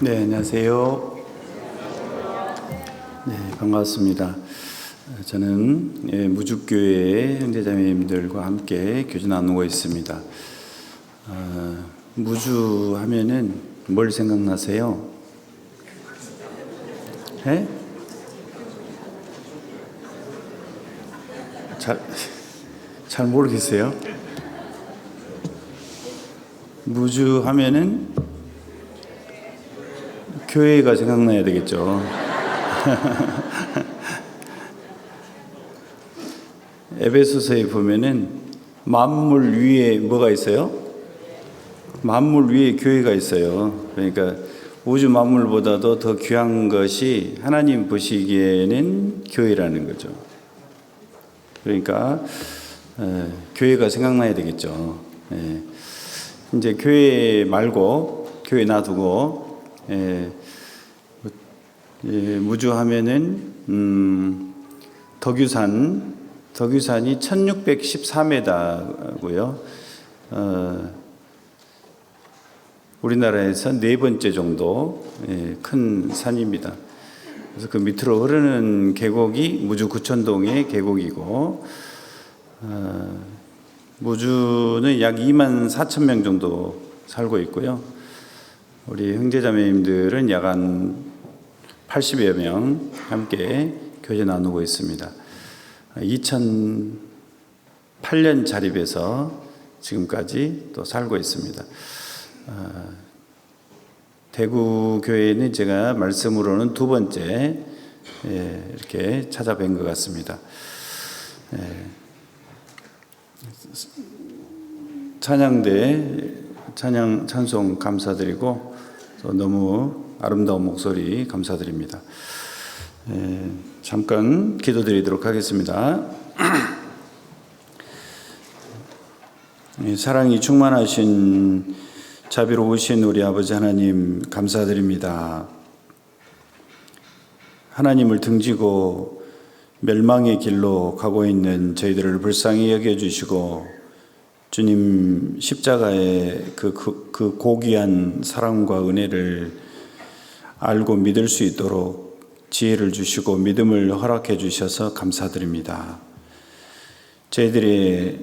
네, 안녕하세요. 네, 반갑습니다. 저는 무주교회 형제자매님들과 함께 교제 나누고 있습니다. 무주 하면은 뭘 생각나세요? 네? 잘 모르겠어요. 무주 하면은 교회가 생각나야 되겠죠. 에베소서에 보면은 만물 위에 뭐가 있어요? 만물 위에 교회가 있어요. 그러니까 우주 만물보다도 더 귀한 것이 하나님 보시기에는 교회라는 거죠. 그러니까 교회가 생각나야 되겠죠. 이제 교회 말고 교회 놔두고 무주하면은 덕유산이 1614m고요. 우리나라에서 네 번째 정도 큰 산입니다. 그래서 그 밑으로 흐르는 계곡이 무주 구천동의 계곡이고, 무주는 약 24,000명 정도 살고 있고요. 우리 형제자매님들은 약 한 80여 명 함께 교제 나누고 있습니다. 2008년 자립해서 지금까지 또 살고 있습니다. 대구 교회는 제가 말씀으로는 두 번째 이렇게 찾아뵌 것 같습니다. 찬송 감사드리고 또 너무 아름다운 목소리 감사드립니다. 잠깐 기도드리도록 하겠습니다. 사랑이 충만하신 자비로우신 우리 아버지 하나님 감사드립니다. 하나님을 등지고 멸망의 길로 가고 있는 저희들을 불쌍히 여겨주시고 주님 십자가의 그 고귀한 사랑과 은혜를 알고 믿을 수 있도록 지혜를 주시고 믿음을 허락해 주셔서 감사드립니다. 저희들의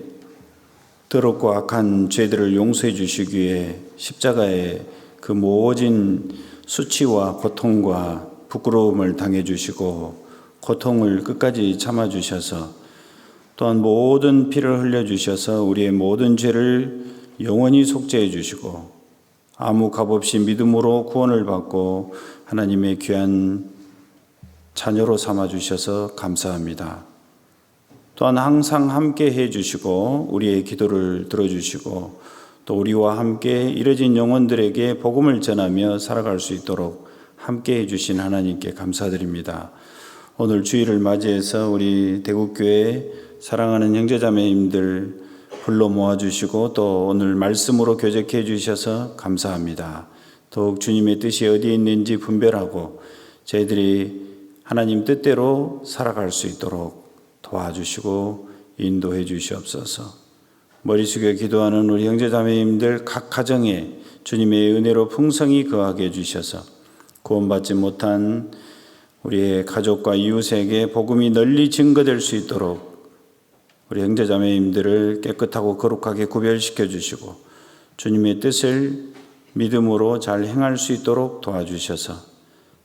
더럽고 악한 죄들을 용서해 주시기 위해 십자가의 그 모진 수치와 고통과 부끄러움을 당해 주시고 고통을 끝까지 참아 주셔서 또한 모든 피를 흘려 주셔서 우리의 모든 죄를 영원히 속죄해 주시고 아무 값없이 믿음으로 구원을 받고 하나님의 귀한 자녀로 삼아 주셔서 감사합니다. 또한 항상 함께 해 주시고 우리의 기도를 들어주시고 또 우리와 함께 이뤄진 영혼들에게 복음을 전하며 살아갈 수 있도록 함께 해 주신 하나님께 감사드립니다. 오늘 주일을 맞이해서 우리 대구교회 사랑하는 형제자매님들 불러 모아주시고 또 오늘 말씀으로 교제해 주셔서 감사합니다. 더욱 주님의 뜻이 어디에 있는지 분별하고 저희들이 하나님 뜻대로 살아갈 수 있도록 도와주시고 인도해 주시옵소서. 머리 숙여 기도하는 우리 형제자매님들 각 가정에 주님의 은혜로 풍성히 거하게 해주셔서 구원받지 못한 우리의 가족과 이웃에게 복음이 널리 증거될 수 있도록 우리 형제자매님들을 깨끗하고 거룩하게 구별시켜 주시고 주님의 뜻을 믿음으로 잘 행할 수 있도록 도와주셔서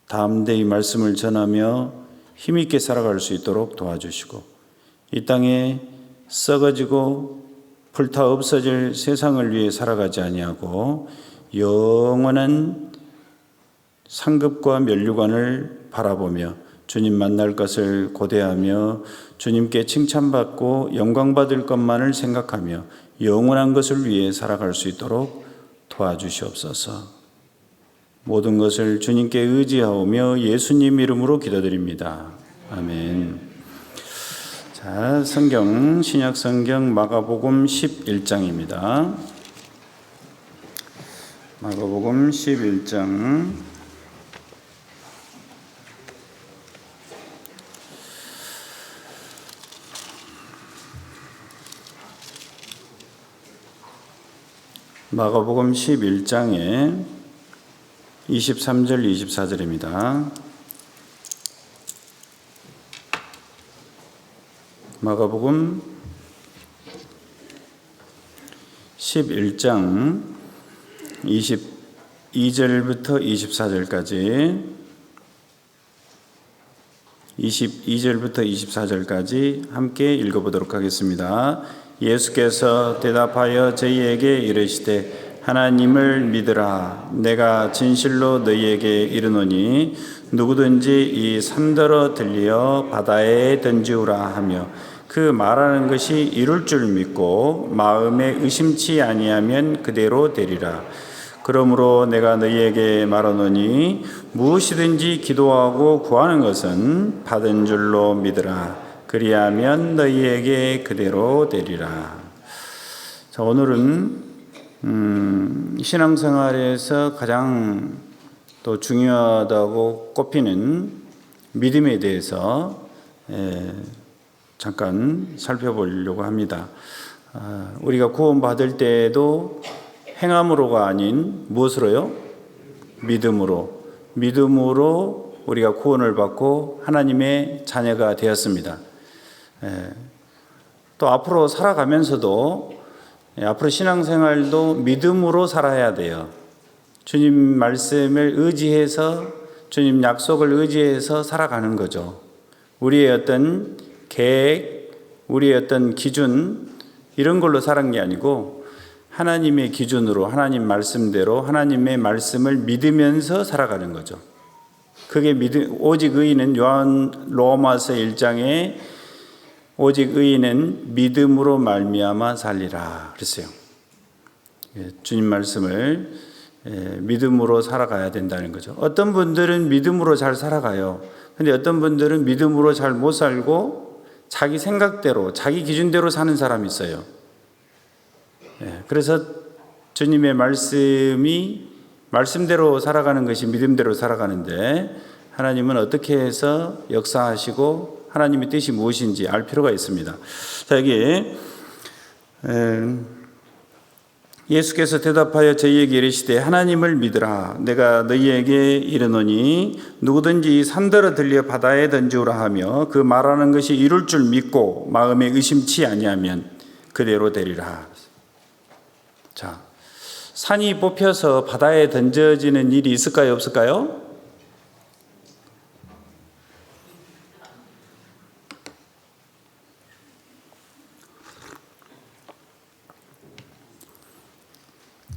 담대히 말씀을 전하며 힘있게 살아갈 수 있도록 도와주시고 이 땅에 썩어지고 불타 없어질 세상을 위해 살아가지 아니하고 영원한 상급과 면류관을 바라보며 주님 만날 것을 고대하며 주님께 칭찬받고 영광받을 것만을 생각하며 영원한 것을 위해 살아갈 수 있도록 도와주시옵소서. 모든 것을 주님께 의지하오며 예수님 이름으로 기도드립니다. 아멘. 자, 성경 신약 성경 마가복음 11장입니다. 마가복음 11장 마가복음 11장에 23절, 24절입니다. 마가복음 11장 22절부터 24절까지 22절부터 24절까지 함께 읽어보도록 하겠습니다. 예수께서 대답하여 저희에게 이르시되 하나님을 믿으라. 내가 진실로 너희에게 이르노니 누구든지 이 산더러 들리어 바다에 던지우라 하며 그 말하는 것이 이룰 줄 믿고 마음에 의심치 아니하면 그대로 되리라. 그러므로 내가 너희에게 말하노니 무엇이든지 기도하고 구하는 것은 받은 줄로 믿으라. 그리하면 너희에게 그대로 되리라. 자, 오늘은 신앙생활에서 가장 또 중요하다고 꼽히는 믿음에 대해서 잠깐 살펴보려고 합니다. 우리가 구원받을 때에도 행함으로가 아닌 무엇으로요? 믿음으로 우리가 구원을 받고 하나님의 자녀가 되었습니다. 또 앞으로 살아가면서도 앞으로 신앙생활도 믿음으로 살아야 돼요. 주님 말씀을 의지해서 주님 약속을 의지해서 살아가는 거죠. 우리의 어떤 계획, 우리의 어떤 기준 이런 걸로 사는 게 아니고 하나님의 기준으로 하나님 말씀대로 하나님의 말씀을 믿으면서 살아가는 거죠. 그게 오직 의인은 로마서 1장에 오직 의인은 믿음으로 말미암아 살리라 그랬어요. 주님 말씀을 믿음으로 살아가야 된다는 거죠. 어떤 분들은 믿음으로 잘 살아가요. 근데 어떤 분들은 믿음으로 잘 못 살고 자기 생각대로 자기 기준대로 사는 사람이 있어요. 그래서 주님의 말씀대로 살아가는 것이 믿음대로 살아가는데 하나님은 어떻게 해서 역사하시고 하나님의 뜻이 무엇인지 알 필요가 있습니다. 자, 여기 예수께서 대답하여 저희에게 이르시되 하나님을 믿으라. 내가 너희에게 이르노니 누구든지 산더러 들려 바다에 던지우라 하며 그 말하는 것이 이룰 줄 믿고 마음에 의심치 아니하면 그대로 되리라. 자, 산이 뽑혀서 바다에 던져지는 일이 있을까요, 없을까요?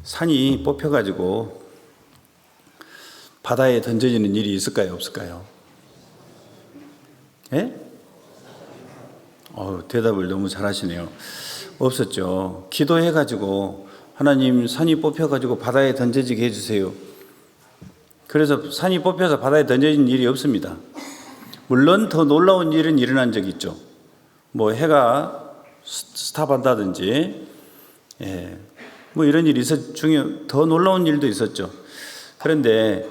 산이 뽑혀가지고 바다에 던져지는 일이 있을까요, 없을까요? 예? 대답을 너무 잘하시네요. 없었죠. 기도해가지고 하나님 산이 뽑혀가지고 바다에 던져지게 해주세요. 그래서 산이 뽑혀서 바다에 던져진 일이 없습니다. 물론 더 놀라운 일은 일어난 적이 있죠. 뭐 해가 스탑한다든지, 뭐 이런 일이 더 놀라운 일도 있었죠. 그런데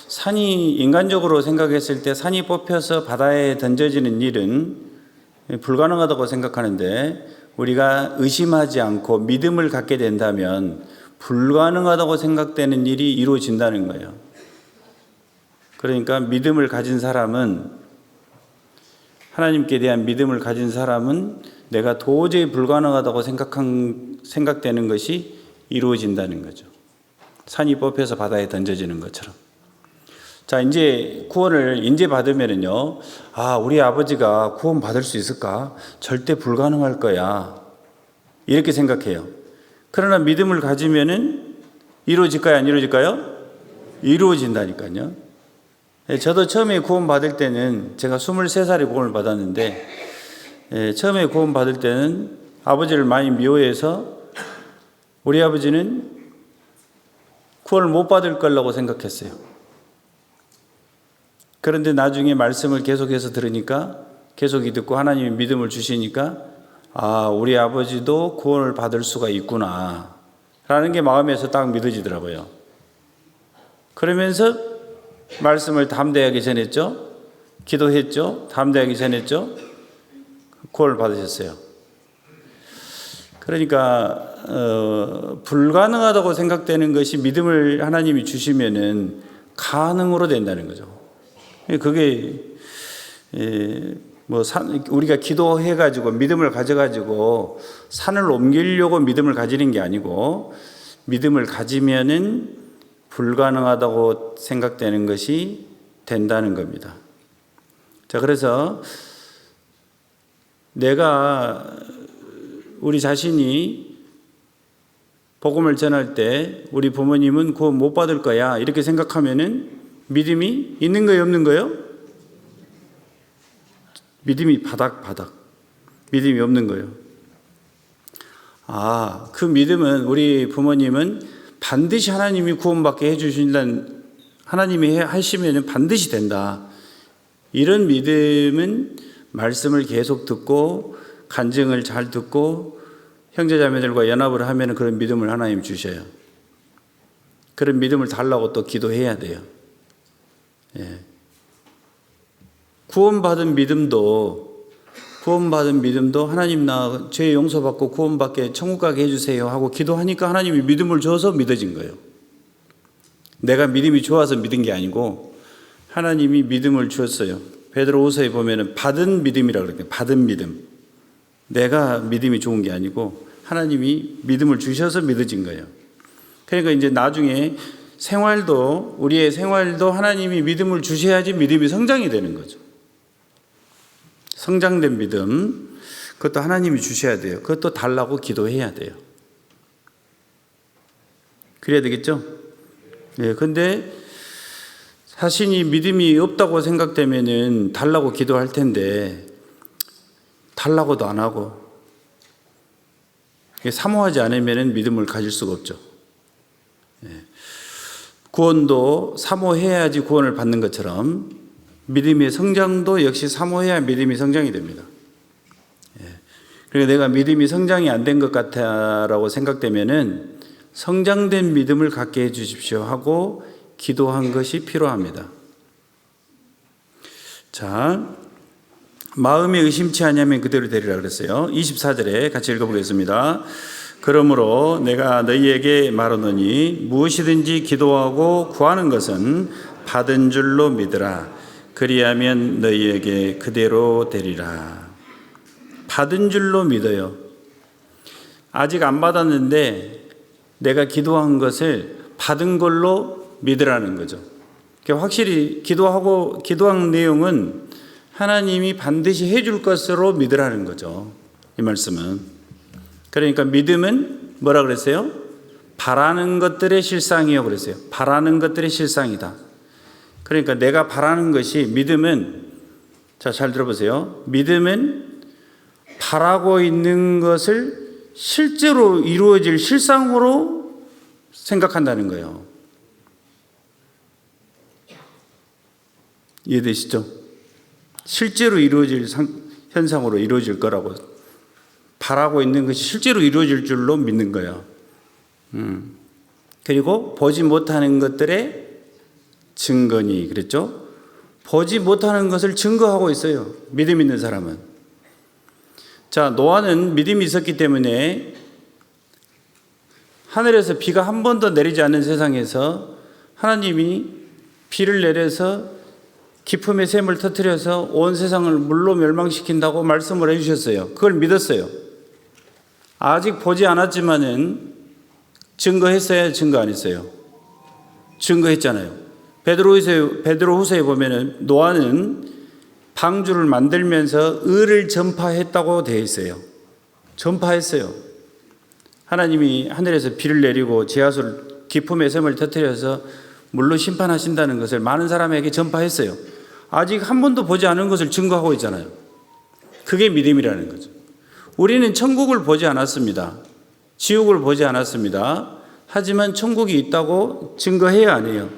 산이 인간적으로 생각했을 때 산이 뽑혀서 바다에 던져지는 일은 불가능하다고 생각하는데 우리가 의심하지 않고 믿음을 갖게 된다면 불가능하다고 생각되는 일이 이루어진다는 거예요. 그러니까 믿음을 가진 사람은 하나님께 대한 믿음을 가진 사람은 내가 도저히 불가능하다고 생각되는 것이 이루어진다는 거죠. 산이 뽑혀서 바다에 던져지는 것처럼. 자, 이제 구원을 받으면은요, 우리 아버지가 구원 받을 수 있을까? 절대 불가능할 거야. 이렇게 생각해요. 그러나 믿음을 가지면은 이루어질까요? 안 이루어질까요? 이루어진다니까요. 저도 처음에 구원 받을 때는 제가 23살에 구원을 받았는데, 처음에 구원 받을 때는 아버지를 많이 미워해서 우리 아버지는 구원을 못 받을 거라고 생각했어요. 그런데 나중에 말씀을 계속해서 들으니까 계속 듣고 하나님이 믿음을 주시니까 우리 아버지도 구원을 받을 수가 있구나 라는 게 마음에서 딱 믿어지더라고요. 그러면서 말씀을 담대하게 전했죠. 기도했죠. 담대하게 전했죠. 구원을 받으셨어요. 그러니까 불가능하다고 생각되는 것이 믿음을 하나님이 주시면은 가능으로 된다는 거죠. 그게 우리가 기도해가지고 믿음을 가져가지고 산을 옮기려고 믿음을 가지는 게 아니고 믿음을 가지면은 불가능하다고 생각되는 것이 된다는 겁니다. 자, 그래서 내가 우리 자신이 복음을 전할 때 우리 부모님은 구원 못 받을 거야 이렇게 생각하면은 믿음이 있는 거예요, 없는 거예요? 믿음이 바닥 믿음이 없는 거예요. 그 믿음은 우리 부모님은 반드시 하나님이 구원받게 해주신다는, 하나님이 하시면 반드시 된다, 이런 믿음은 말씀을 계속 듣고 간증을 잘 듣고 형제자매들과 연합을 하면 그런 믿음을 하나님 주셔요. 그런 믿음을 달라고 또 기도해야 돼요. 구원받은 믿음도 하나님 나 죄 용서받고 구원받게 천국 가게 해주세요 하고 기도하니까 하나님이 믿음을 줘서 믿어진 거예요. 내가 믿음이 좋아서 믿은 게 아니고 하나님이 믿음을 주었어요. 베드로후서에 보면은 받은 믿음이라고 그래요. 받은 믿음. 내가 믿음이 좋은 게 아니고 하나님이 믿음을 주셔서 믿어진 거예요. 그러니까 이제 나중에 우리의 생활도 하나님이 믿음을 주셔야지 믿음이 성장이 되는 거죠. 성장된 믿음, 그것도 하나님이 주셔야 돼요. 그것도 달라고 기도해야 돼요. 그래야 되겠죠? 근데 자신이 믿음이 없다고 생각되면은 달라고 기도할 텐데 달라고도 안 하고 사모하지 않으면은 믿음을 가질 수가 없죠. 구원도 사모해야지 구원을 받는 것처럼 믿음의 성장도 역시 사모해야 믿음이 성장이 됩니다. 그러니까 내가 믿음이 성장이 안 된 것 같다라고 생각되면은 성장된 믿음을 갖게 해 주십시오 하고 기도한 것이 필요합니다. 자, 마음에 의심치 아니하면 그대로 되리라 그랬어요. 24절에 같이 읽어보겠습니다. 그러므로 내가 너희에게 말하노니 무엇이든지 기도하고 구하는 것은 받은 줄로 믿으라. 그리하면 너희에게 그대로 되리라. 받은 줄로 믿어요. 아직 안 받았는데 내가 기도한 것을 받은 걸로 믿으라는 거죠. 확실히 기도한 내용은 하나님이 반드시 해줄 것으로 믿으라는 거죠. 이 말씀은. 그러니까 믿음은 뭐라 그랬어요? 바라는 것들의 실상이요 그랬어요. 바라는 것들의 실상이다. 그러니까 내가 바라는 것이, 믿음은, 자, 잘 들어보세요. 믿음은 바라고 있는 것을 실제로 이루어질 실상으로 생각한다는 거예요. 이해되시죠? 실제로 이루어질 현상으로 이루어질 거라고, 바라고 있는 것이 실제로 이루어질 줄로 믿는 거예요. 그리고 보지 못하는 것들의 증거니, 그랬죠? 보지 못하는 것을 증거하고 있어요. 믿음 있는 사람은. 자, 노아는 믿음이 있었기 때문에 하늘에서 비가 한 번도 내리지 않는 세상에서 하나님이 비를 내려서 기품의 샘을 터뜨려서 온 세상을 물로 멸망시킨다고 말씀을 해주셨어요. 그걸 믿었어요. 아직 보지 않았지만은 증거했어요, 증거 안 했어요? 증거했잖아요. 베드로후서에 보면은 노아는 방주를 만들면서 의를 전파했다고 되어 있어요. 전파했어요. 하나님이 하늘에서 비를 내리고 지하수를, 기품의 샘을 터뜨려서 물로 심판하신다는 것을 많은 사람에게 전파했어요. 아직 한 번도 보지 않은 것을 증거하고 있잖아요. 그게 믿음이라는 거죠. 우리는 천국을 보지 않았습니다. 지옥을 보지 않았습니다. 하지만 천국이 있다고 증거해야 안 해요?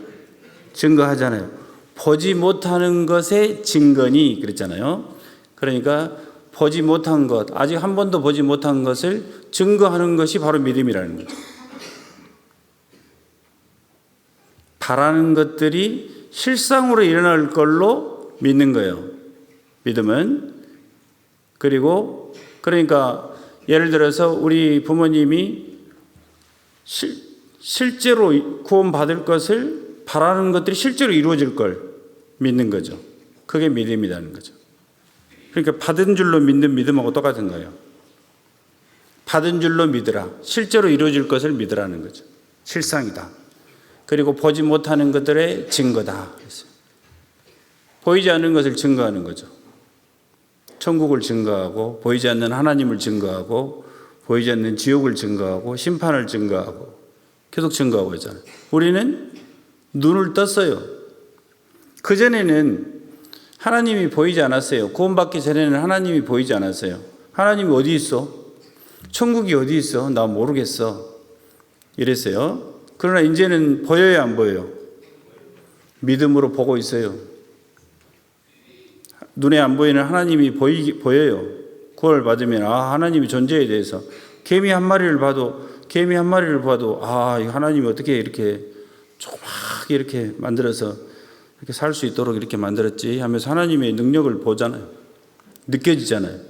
증거하잖아요. 보지 못하는 것의 증거니, 그랬잖아요. 그러니까 보지 못한 것, 아직 한 번도 보지 못한 것을 증거하는 것이 바로 믿음이라는 거죠. 바라는 것들이 실상으로 일어날 걸로 믿는 거예요. 믿음은. 그러니까 예를 들어서 우리 부모님이 실제로 구원받을 것을 바라는 것들이 실제로 이루어질 걸 믿는 거죠. 그게 믿음이라는 거죠. 그러니까 받은 줄로 믿는 믿음하고 똑같은 거예요. 받은 줄로 믿으라. 실제로 이루어질 것을 믿으라는 거죠. 실상이다. 그리고 보지 못하는 것들의 증거다. 보이지 않는 것을 증거하는 거죠. 천국을 증거하고, 보이지 않는 하나님을 증거하고, 보이지 않는 지옥을 증거하고, 심판을 증거하고, 계속 증거하고 있잖아요. 우리는 눈을 떴어요. 그전에는 하나님이 보이지 않았어요. 구원받기 전에는 하나님이 보이지 않았어요. 하나님이 어디 있어? 천국이 어디 있어? 나 모르겠어. 이랬어요. 그러나 이제는 보여요, 안 보여요? 믿음으로 보고 있어요. 눈에 안 보이는 하나님이 보여요. 구원을 받으면 하나님의 존재에 대해서 개미 한 마리를 봐도 하나님이 어떻게 이렇게 조그맣게 이렇게 만들어서 이렇게 살 수 있도록 이렇게 만들었지 하면서 하나님의 능력을 보잖아요. 느껴지잖아요.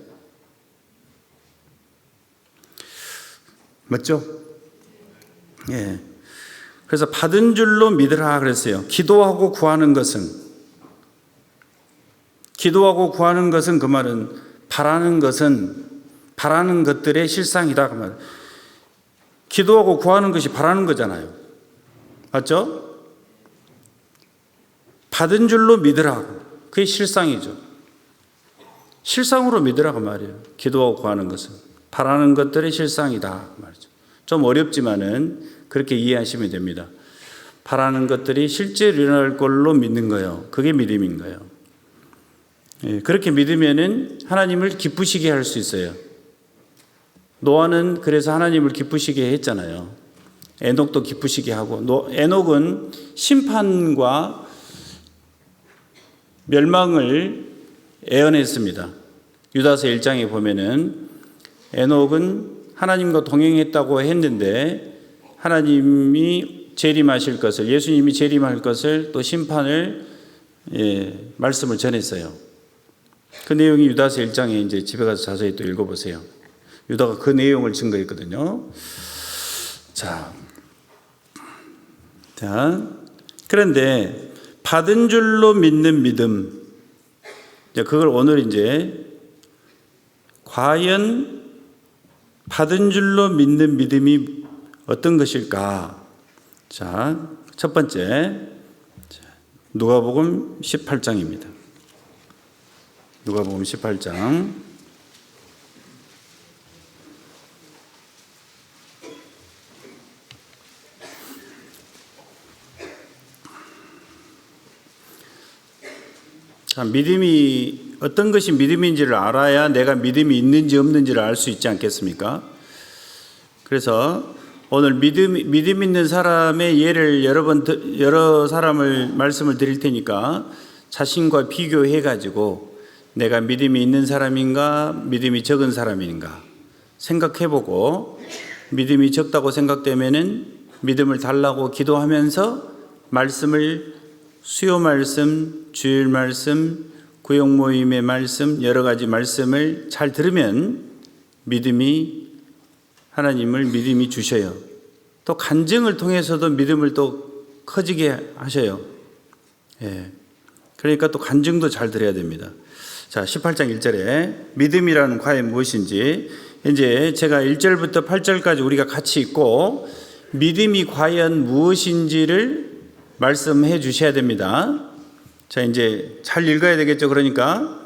맞죠? 예. 그래서 받은 줄로 믿으라 그랬어요. 기도하고 구하는 것은 그 말은 바라는 것들의 실상이다 그 말. 기도하고 구하는 것이 바라는 거잖아요. 맞죠? 받은 줄로 믿으라. 그게 실상이죠. 실상으로 믿으라 그 말이에요. 기도하고 구하는 것은 바라는 것들의 실상이다 그 말이죠. 좀 어렵지만은 그렇게 이해하시면 됩니다. 바라는 것들이 실제로 일어날 걸로 믿는 거예요. 그게 믿음인 거예요. 예, 그렇게 믿으면은 하나님을 기쁘시게 할 수 있어요. 노아는 그래서 하나님을 기쁘시게 했잖아요. 에녹도 기쁘시게 하고, 에녹은 심판과 멸망을 예언했습니다. 유다서 1장에 보면은 에녹은 하나님과 동행했다고 했는데 하나님이 재림하실 것을, 예수님이 재림할 것을 또 심판을 말씀을 전했어요. 그 내용이 유다서 1장에 이제 집에 가서 자세히 또 읽어보세요. 유다가 그 내용을 증거했거든요. 자, 그런데 받은 줄로 믿는 믿음, 그걸 오늘 이제 과연 받은 줄로 믿는 믿음이 어떤 것일까? 자, 첫 번째 누가복음 18장입니다. 누가복음 18장. 자, 믿음이 어떤 것이 믿음인지를 알아야 내가 믿음이 있는지 없는지를 알 수 있지 않겠습니까? 그래서 오늘 믿음 있는 사람의 예를 여러 사람을 말씀을 드릴 테니까 자신과 비교해 가지고 내가 믿음이 있는 사람인가 믿음이 적은 사람인가 생각해 보고 믿음이 적다고 생각되면은 믿음을 달라고 기도하면서 말씀을 수요 말씀, 주일 말씀, 구역 모임의 말씀, 여러 가지 말씀을 잘 들으면 하나님을 믿음이 주셔요. 또 간증을 통해서도 믿음을 또 커지게 하셔요. 예. 그러니까 또 간증도 잘 들어야 됩니다. 자, 18장 1절에 믿음이라는 과연 무엇인지, 이제 제가 1절부터 8절까지 우리가 같이 읽고 믿음이 과연 무엇인지를 말씀해 주셔야 됩니다. 자, 이제 잘 읽어야 되겠죠. 그러니까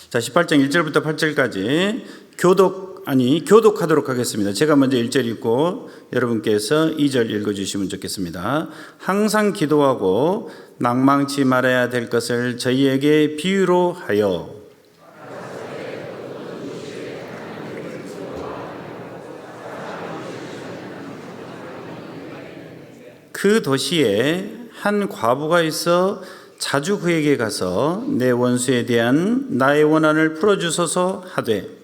자, 18장 1절부터 8절까지 교독하도록 하겠습니다. 제가 먼저 1절 읽고 여러분께서 2절 읽어주시면 좋겠습니다. 항상 기도하고 낭망치 말아야 될 것을 저희에게 비유로 하여 그 도시에 한 과부가 있어 자주 그에게 가서 내 원수에 대한 나의 원한을 풀어주소서 하되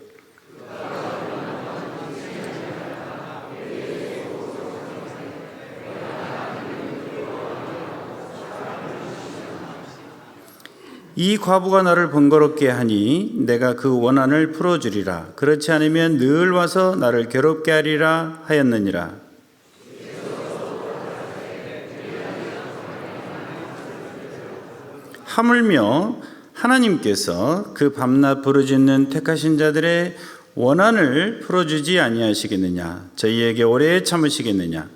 이 과부가 나를 번거롭게 하니 내가 그 원한을 풀어주리라. 그렇지 않으면 늘 와서 나를 괴롭게 하리라 하였느니라. 하물며 하나님께서 그 밤낮 부르짖는 택하신 자들의 원한을 풀어주지 아니하시겠느냐? 저희에게 오래 참으시겠느냐?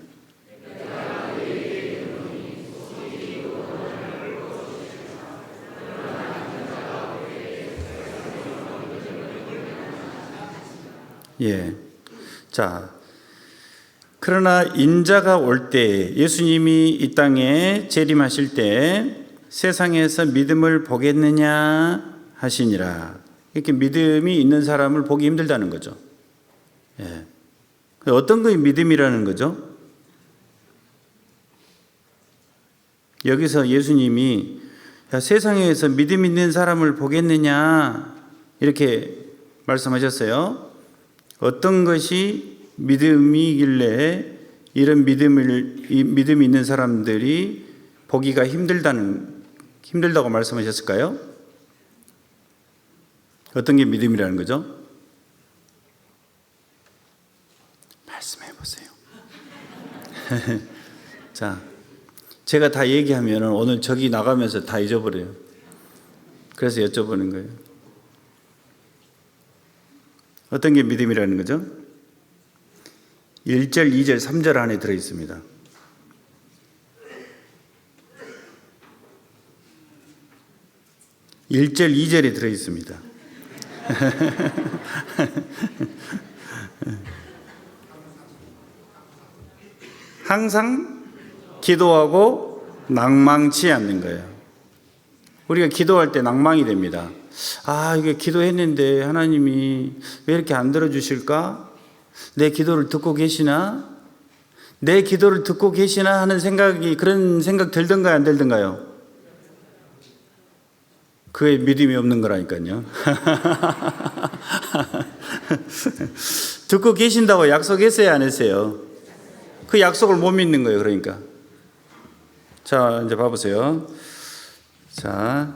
예. 자, 그러나 인자가 올 때, 예수님이 이 땅에 재림하실 때 세상에서 믿음을 보겠느냐 하시니라. 이렇게 믿음이 있는 사람을 보기 힘들다는 거죠. 예. 어떤 것이 믿음이라는 거죠? 여기서 예수님이 세상에서 믿음 있는 사람을 보겠느냐 이렇게 말씀하셨어요. 어떤 것이 믿음이길래 이런 믿음이 있는 사람들이 보기가 힘들다고 말씀하셨을까요? 어떤 게 믿음이라는 거죠? 말씀해 보세요. 자, 제가 다 얘기하면 오늘 저기 나가면서 다 잊어버려요. 그래서 여쭤보는 거예요. 어떤 게 믿음이라는 거죠? 1절, 2절, 3절 안에 들어있습니다. 1절, 2절에 들어있습니다. 항상 기도하고 낭망치 않는 거예요. 우리가 기도할 때 낭망이 됩니다. 아, 이게 기도했는데 하나님이 왜 이렇게 안 들어주실까? 내 기도를 듣고 계시나? 내 기도를 듣고 계시나 하는 생각이, 그런 생각 들던가요, 안 들던가요? 그게 믿음이 없는 거라니까요. 듣고 계신다고 약속했어요, 안 했어요? 그 약속을 못 믿는 거예요, 그러니까. 자, 이제 봐보세요. 자,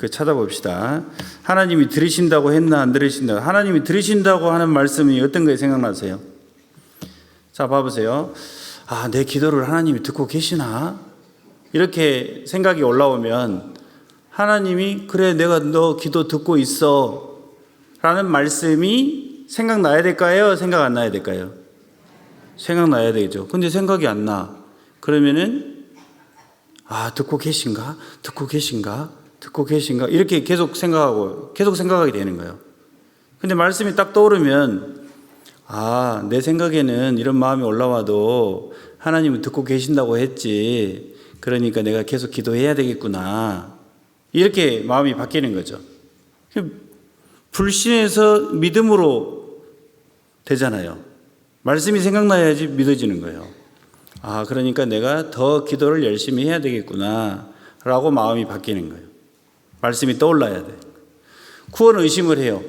찾아봅시다. 하나님이 들으신다고 했나 안 들으신다고? 하나님이 들으신다고 하는 말씀이 어떤 거에 생각나세요? 자, 봐보세요. 아, 내 기도를 하나님이 듣고 계시나? 이렇게 생각이 올라오면 하나님이 그래, 내가 너 기도 듣고 있어 라는 말씀이 생각나야 될까요? 생각 안 나야 될까요? 생각나야 되죠. 근데 생각이 안 나. 그러면은 아, 듣고 계신가? 듣고 계신가? 듣고 계신가? 이렇게 계속 생각하게 되는 거예요. 근데 말씀이 딱 떠오르면 아, 내 생각에는 이런 마음이 올라와도 하나님은 듣고 계신다고 했지. 그러니까 내가 계속 기도해야 되겠구나. 이렇게 마음이 바뀌는 거죠. 불신에서 믿음으로 되잖아요. 말씀이 생각나야지 믿어지는 거예요. 아, 그러니까 내가 더 기도를 열심히 해야 되겠구나 라고 마음이 바뀌는 거예요. 말씀이 떠올라야 돼. 구원 의심을 해요.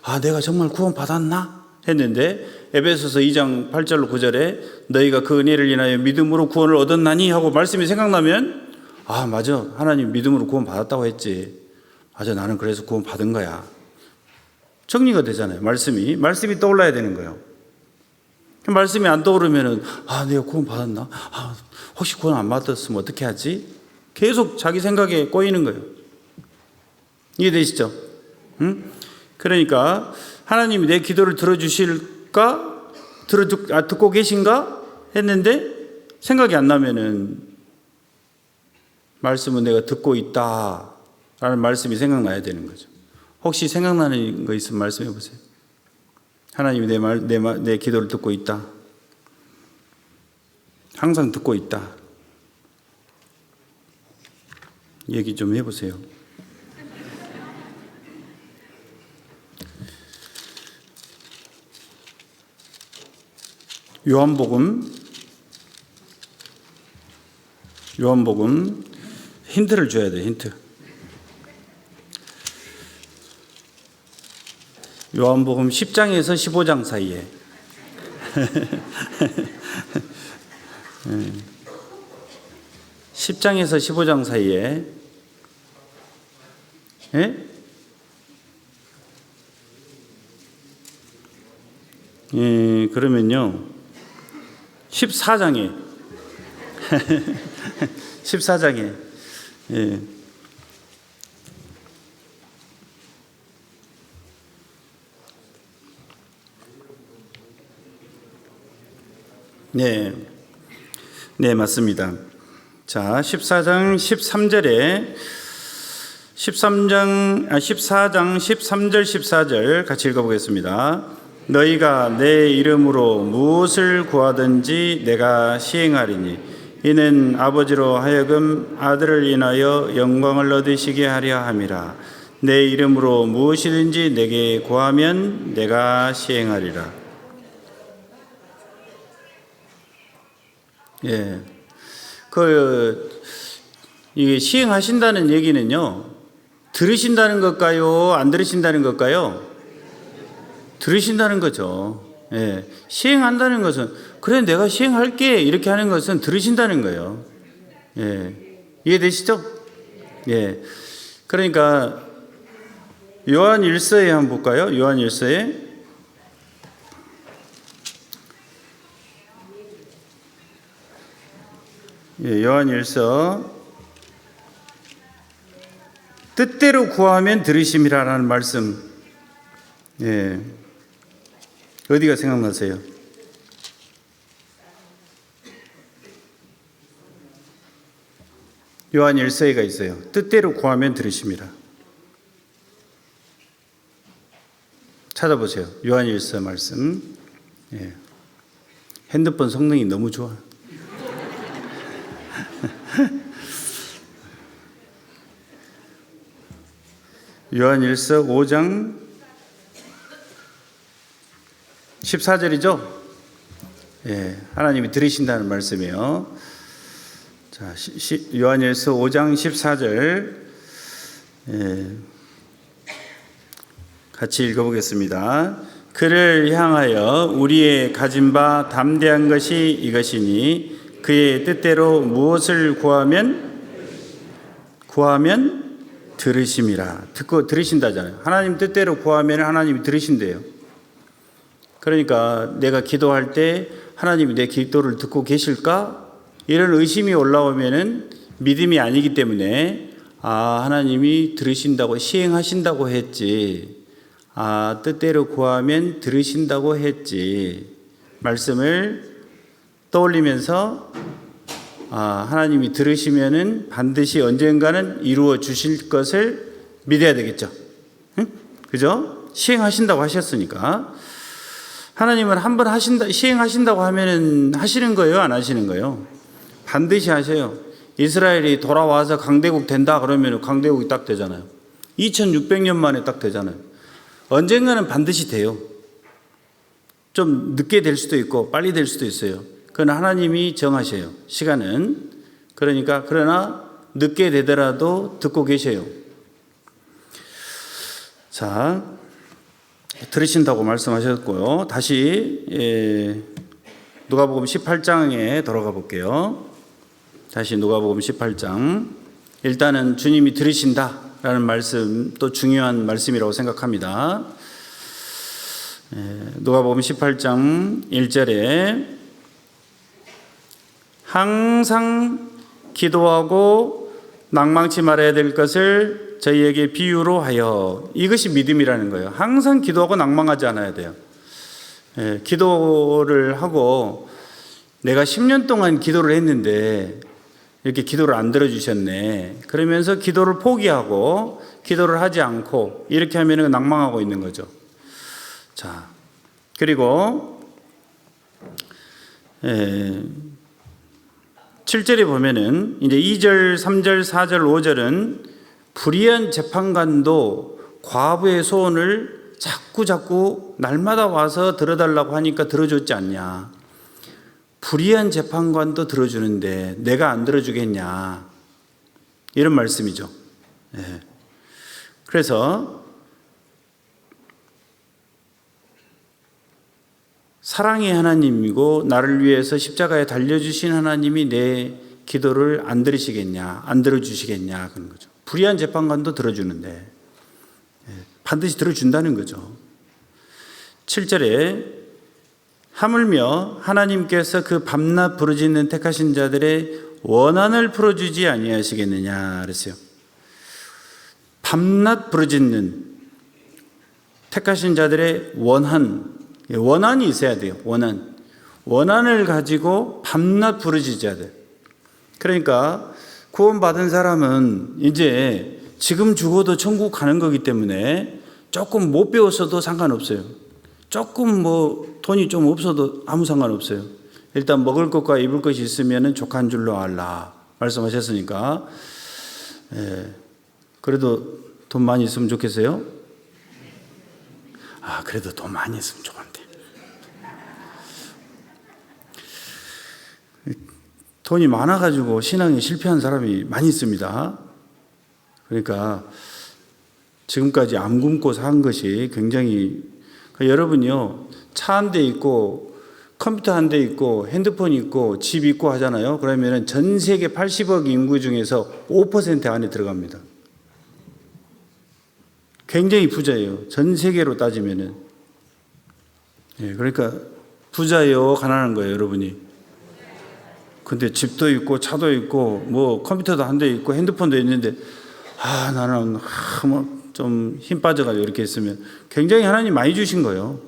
아, 내가 정말 구원 받았나? 했는데 에베소서 2장 8절로 9절에 너희가 그 은혜를 인하여 믿음으로 구원을 얻었나니 하고 말씀이 생각나면 아, 맞아. 하나님 믿음으로 구원 받았다고 했지. 맞아. 나는 그래서 구원 받은 거야. 정리가 되잖아요. 말씀이 떠올라야 되는 거예요. 말씀이 안 떠오르면은 아, 내가 구원 받았나? 아, 혹시 구원 안 받았으면 어떻게 하지? 계속 자기 생각에 꼬이는 거예요. 이해되시죠? 응? 그러니까 하나님이 내 기도를 들어주실까? 듣고 계신가? 했는데 생각이 안 나면은 말씀은 내가 듣고 있다 라는 말씀이 생각나야 되는 거죠. 혹시 생각나는 거 있으면 말씀해 보세요. 하나님이 내 기도를 듣고 있다. 항상 듣고 있다. 얘기 좀 해보세요. 요한복음 힌트를 줘야 돼. 힌트. 요한복음 10장에서 15장 사이에 10장에서 15장 사이에 그러면요 14장에 네, 네, 맞습니다. 자, 14장 13절에 14장 13절 14절 같이 읽어보겠습니다. 너희가 내 이름으로 무엇을 구하든지 내가 시행하리니 이는 아버지로 하여금 아들을 인하여 영광을 얻으시게 하려 함이라. 내 이름으로 무엇이든지 내게 구하면 내가 시행하리라. 예, 이게 시행하신다는 얘기는요, 들으신다는 것일까요? 안 들으신다는 것일까요? 들으신다는 거죠. 예, 시행한다는 것은 그래 내가 시행할게 이렇게 하는 것은 들으신다는 거예요. 예, 이해되시죠? 예, 그러니까 요한 1서에 한번 볼까요? 요한 1서에 요한 1서 뜻대로 구하면 들으심이라는 말씀, 예, 어디가 생각나세요? 요한 1서에가 있어요. 뜻대로 구하면 들으심이라. 찾아보세요. 요한 1서 말씀. 예. 핸드폰 성능이 너무 좋아. 요한 1서 5장 14절이죠? 예, 하나님이 들으신다는 말씀이에요. 자, 요한 1서 5장 14절 예, 같이 읽어보겠습니다. 그를 향하여 우리의 가진 바 담대한 것이 이것이니 그의 뜻대로 무엇을 구하면 들으심이라. 듣고 들으신다잖아요. 하나님 뜻대로 구하면 하나님이 들으신대요. 그러니까 내가 기도할 때 하나님이 내 기도를 듣고 계실까? 이런 의심이 올라오면은 믿음이 아니기 때문에 하나님이 들으신다고 시행하신다고 했지. 뜻대로 구하면 들으신다고 했지. 말씀을 떠올리면서 하나님이 들으시면은 반드시 언젠가는 이루어 주실 것을 믿어야 되겠죠. 응? 그죠? 시행하신다고 하셨으니까. 하나님은 한번 시행하신다고 하면은 하시는 거예요? 안 하시는 거예요? 반드시 하셔요. 이스라엘이 돌아와서 강대국 된다 그러면 강대국이 딱 되잖아요. 2600년 만에 딱 되잖아요. 언젠가는 반드시 돼요. 좀 늦게 될 수도 있고 빨리 될 수도 있어요. 그건 하나님이 정하셔요. 시간은. 그러나 늦게 되더라도 듣고 계셔요. 자, 들으신다고 말씀하셨고요. 다시 누가복음 18장에 돌아가 볼게요. 다시 누가복음 18장. 일단은 주님이 들으신다라는 말씀 또 중요한 말씀이라고 생각합니다. 누가복음 18장 1절에 항상 기도하고 낭망치 말아야 될 것을 저희에게 비유로 하여. 이것이 믿음이라는 거예요. 항상 기도하고 낭망하지 않아야 돼요. 기도를 하고 내가 10년 동안 기도를 했는데 이렇게 기도를 안 들어주셨네. 그러면서 기도를 포기하고 기도를 하지 않고 이렇게 하면 낭망하고 있는 거죠. 자, 그리고 7절에 보면은 이제 2절, 3절, 4절, 5절은 불의한 재판관도 과부의 소원을 자꾸 날마다 와서 들어달라고 하니까 들어줬지 않냐. 불의한 재판관도 들어주는데 내가 안 들어주겠냐. 이런 말씀이죠. 그래서 사랑의 하나님이고 나를 위해서 십자가에 달려주신 하나님이 내 기도를 안 들으시겠냐, 안 들어주시겠냐 그런 거죠. 불의한 재판관도 들어주는데 반드시 들어준다는 거죠. 7절에 하물며 하나님께서 그 밤낮 부르짖는 택하신 자들의 원한을 풀어주지 아니하시겠느냐 그랬어요. 밤낮 부르짖는 택하신 자들의 원한이 있어야 돼요. 원한을 가지고 밤낮 부르짖어야 돼. 그러니까 구원받은 사람은 이제 지금 죽어도 천국 가는 거기 때문에 조금 못 배웠어도 상관없어요. 조금 뭐 돈이 좀 없어도 아무 상관없어요. 일단 먹을 것과 입을 것이 있으면 족한 줄로 알라 말씀하셨으니까, 그래도 돈 많이 있으면 좋겠어요? 그래도 돈 많이 있으면 좋은데. 돈이 많아가지고 신앙에 실패한 사람이 많이 있습니다. 그러니까 지금까지 안 굶고 산 것이 굉장히, 여러분요, 차 한 대 있고 컴퓨터 한 대 있고 핸드폰 있고 집 있고 하잖아요. 그러면 전 세계 80억 인구 중에서 5% 안에 들어갑니다. 굉장히 부자예요. 전 세계로 따지면은. 그러니까 부자예요, 가난한 거예요, 여러분이. 근데 집도 있고 차도 있고 뭐 컴퓨터도 한 대 있고 핸드폰도 있는데 나는 뭐 좀 힘 빠져가지고 이렇게 있으면 굉장히 하나님 많이 주신 거예요.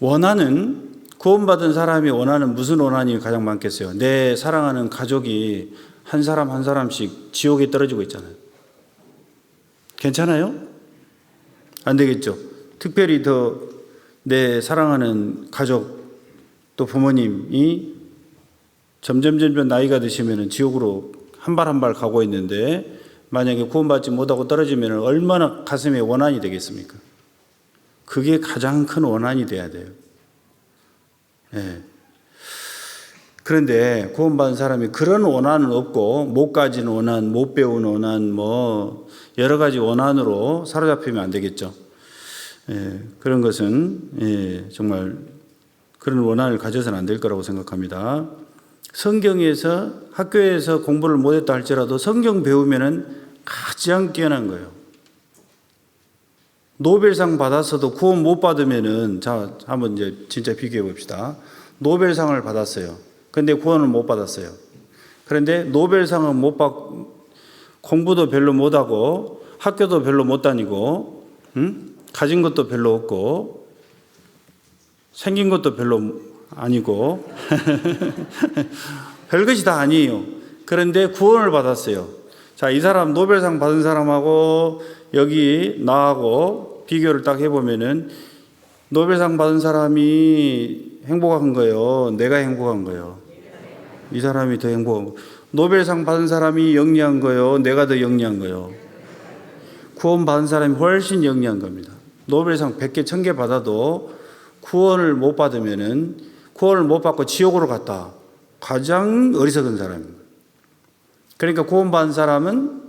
원하는, 구원받은 사람이 원하는 무슨 원한이 가장 많겠어요? 내 사랑하는 가족이 한 사람 한 사람씩 지옥에 떨어지고 있잖아요. 괜찮아요? 안 되겠죠. 특별히 더 내 사랑하는 가족 또 부모님이 점점 나이가 드시면 지옥으로 한 발 한 발 가고 있는데, 만약에 구원받지 못하고 떨어지면 얼마나 가슴에 원한이 되겠습니까? 그게 가장 큰 원한이 돼야 돼요. 그런데 구원받은 사람이 그런 원한은 없고, 못 가진 원한, 못 배운 원한, 뭐 여러 가지 원한으로 사로잡히면 안 되겠죠. 그런 것은 정말 그런 원한을 가져서는 안 될 거라고 생각합니다. 성경에서, 학교에서 공부를 못했다 할지라도 성경 배우면은 가장 뛰어난 거예요. 노벨상 받았어도 구원 못 받으면은, 자, 한번 이제 진짜 비교해 봅시다. 노벨상을 받았어요. 근데 구원을 못 받았어요. 그런데 노벨상은 못 받, 공부도 별로 못하고 학교도 별로 못 다니고, 가진 것도 별로 없고 생긴 것도 별로 아니고 별것이 다 아니에요. 그런데 구원을 받았어요. 자, 이 사람 노벨상 받은 사람하고 여기 나하고 비교를 딱 해보면은, 노벨상 받은 사람이 행복한 거예요, 내가 행복한 거예요? 이 사람이 더 행복한 거예요. 노벨상 받은 사람이 영리한 거예요, 내가 더 영리한 거예요? 구원 받은 사람이 훨씬 영리한 겁니다. 노벨상 100개, 1000개 받아도 구원을 못 받으면은, 구원을 못 받고 지옥으로 갔다, 가장 어리석은 사람입니다. 그러니까 구원 받은 사람은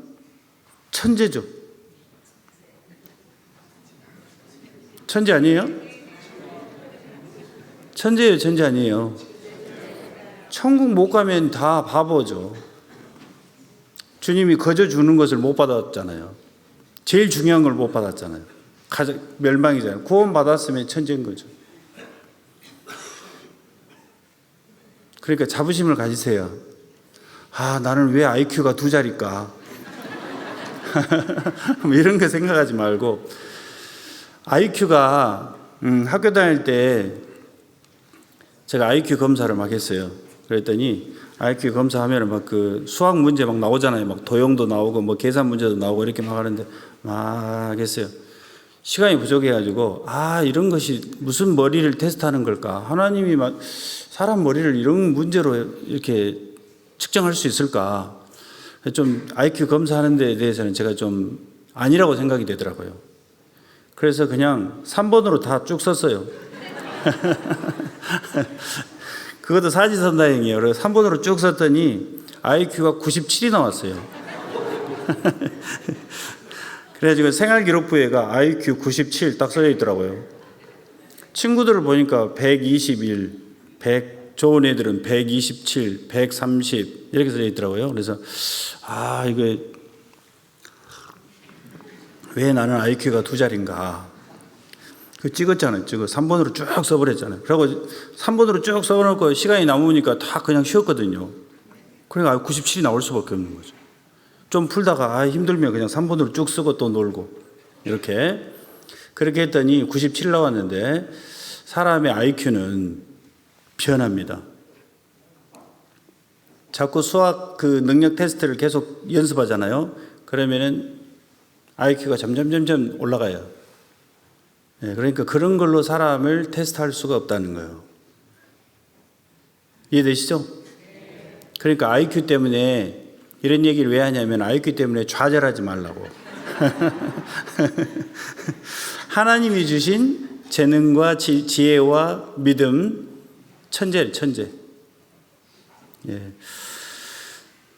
천재죠. 천재 아니에요? 천재예요, 천재 아니에요? 천국 못 가면 다 바보죠. 주님이 거저 주는 것을 못 받았잖아요. 제일 중요한 걸 못 받았잖아요. 가장 멸망이잖아요. 구원 받았으면 천재인 거죠. 그러니까 자부심을 가지세요. 나는 왜 IQ가 2자리일까? 뭐 이런 거 생각하지 말고, IQ가 학교 다닐 때 제가 IQ 검사를 막 했어요. 그랬더니 IQ 검사하면 막 그 수학 문제 막 나오잖아요. 막 도형도 나오고 뭐 계산 문제도 나오고 이렇게 막 하는데 막 했어요. 시간이 부족해가지고, 이런 것이 무슨 머리를 테스트하는 걸까? 하나님이 막 사람 머리를 이런 문제로 이렇게 측정할 수 있을까? 좀 IQ 검사하는 데 대해서는 제가 좀 아니라고 생각이 되더라고요. 그래서 그냥 3번으로 다 쭉 썼어요. 그것도 사지선다행이에요. 그래서 3번으로 쭉 썼더니 IQ가 97이 나왔어요. 그래가지고 생활기록부에가 IQ 97 딱 써져 있더라고요. 친구들을 보니까 121, 100, 좋은 애들은 127, 130 이렇게 써져 있더라고요. 그래서 이거 왜 나는 IQ가 2자리인가? 그 찍었잖아요. 3번으로 쭉 써버렸잖아요. 그리고 3번으로 쭉 써놓고 시간이 남으니까 다 그냥 쉬었거든요. 그러니까 97이 나올 수밖에 없는 거죠. 좀 풀다가 힘들면 그냥 3번으로 쭉 쓰고 또 놀고 이렇게. 그렇게 했더니 97 나왔는데 사람의 IQ는 변합니다. 자꾸 수학 그 능력 테스트를 계속 연습하잖아요. 그러면은 IQ가 점점 올라가요. 그러니까 그런 걸로 사람을 테스트할 수가 없다는 거예요. 이해되시죠? 그러니까 IQ 때문에 이런 얘기를 왜 하냐면 IQ 때문에 좌절하지 말라고. 하나님이 주신 재능과 지혜와 믿음, 천재. 예.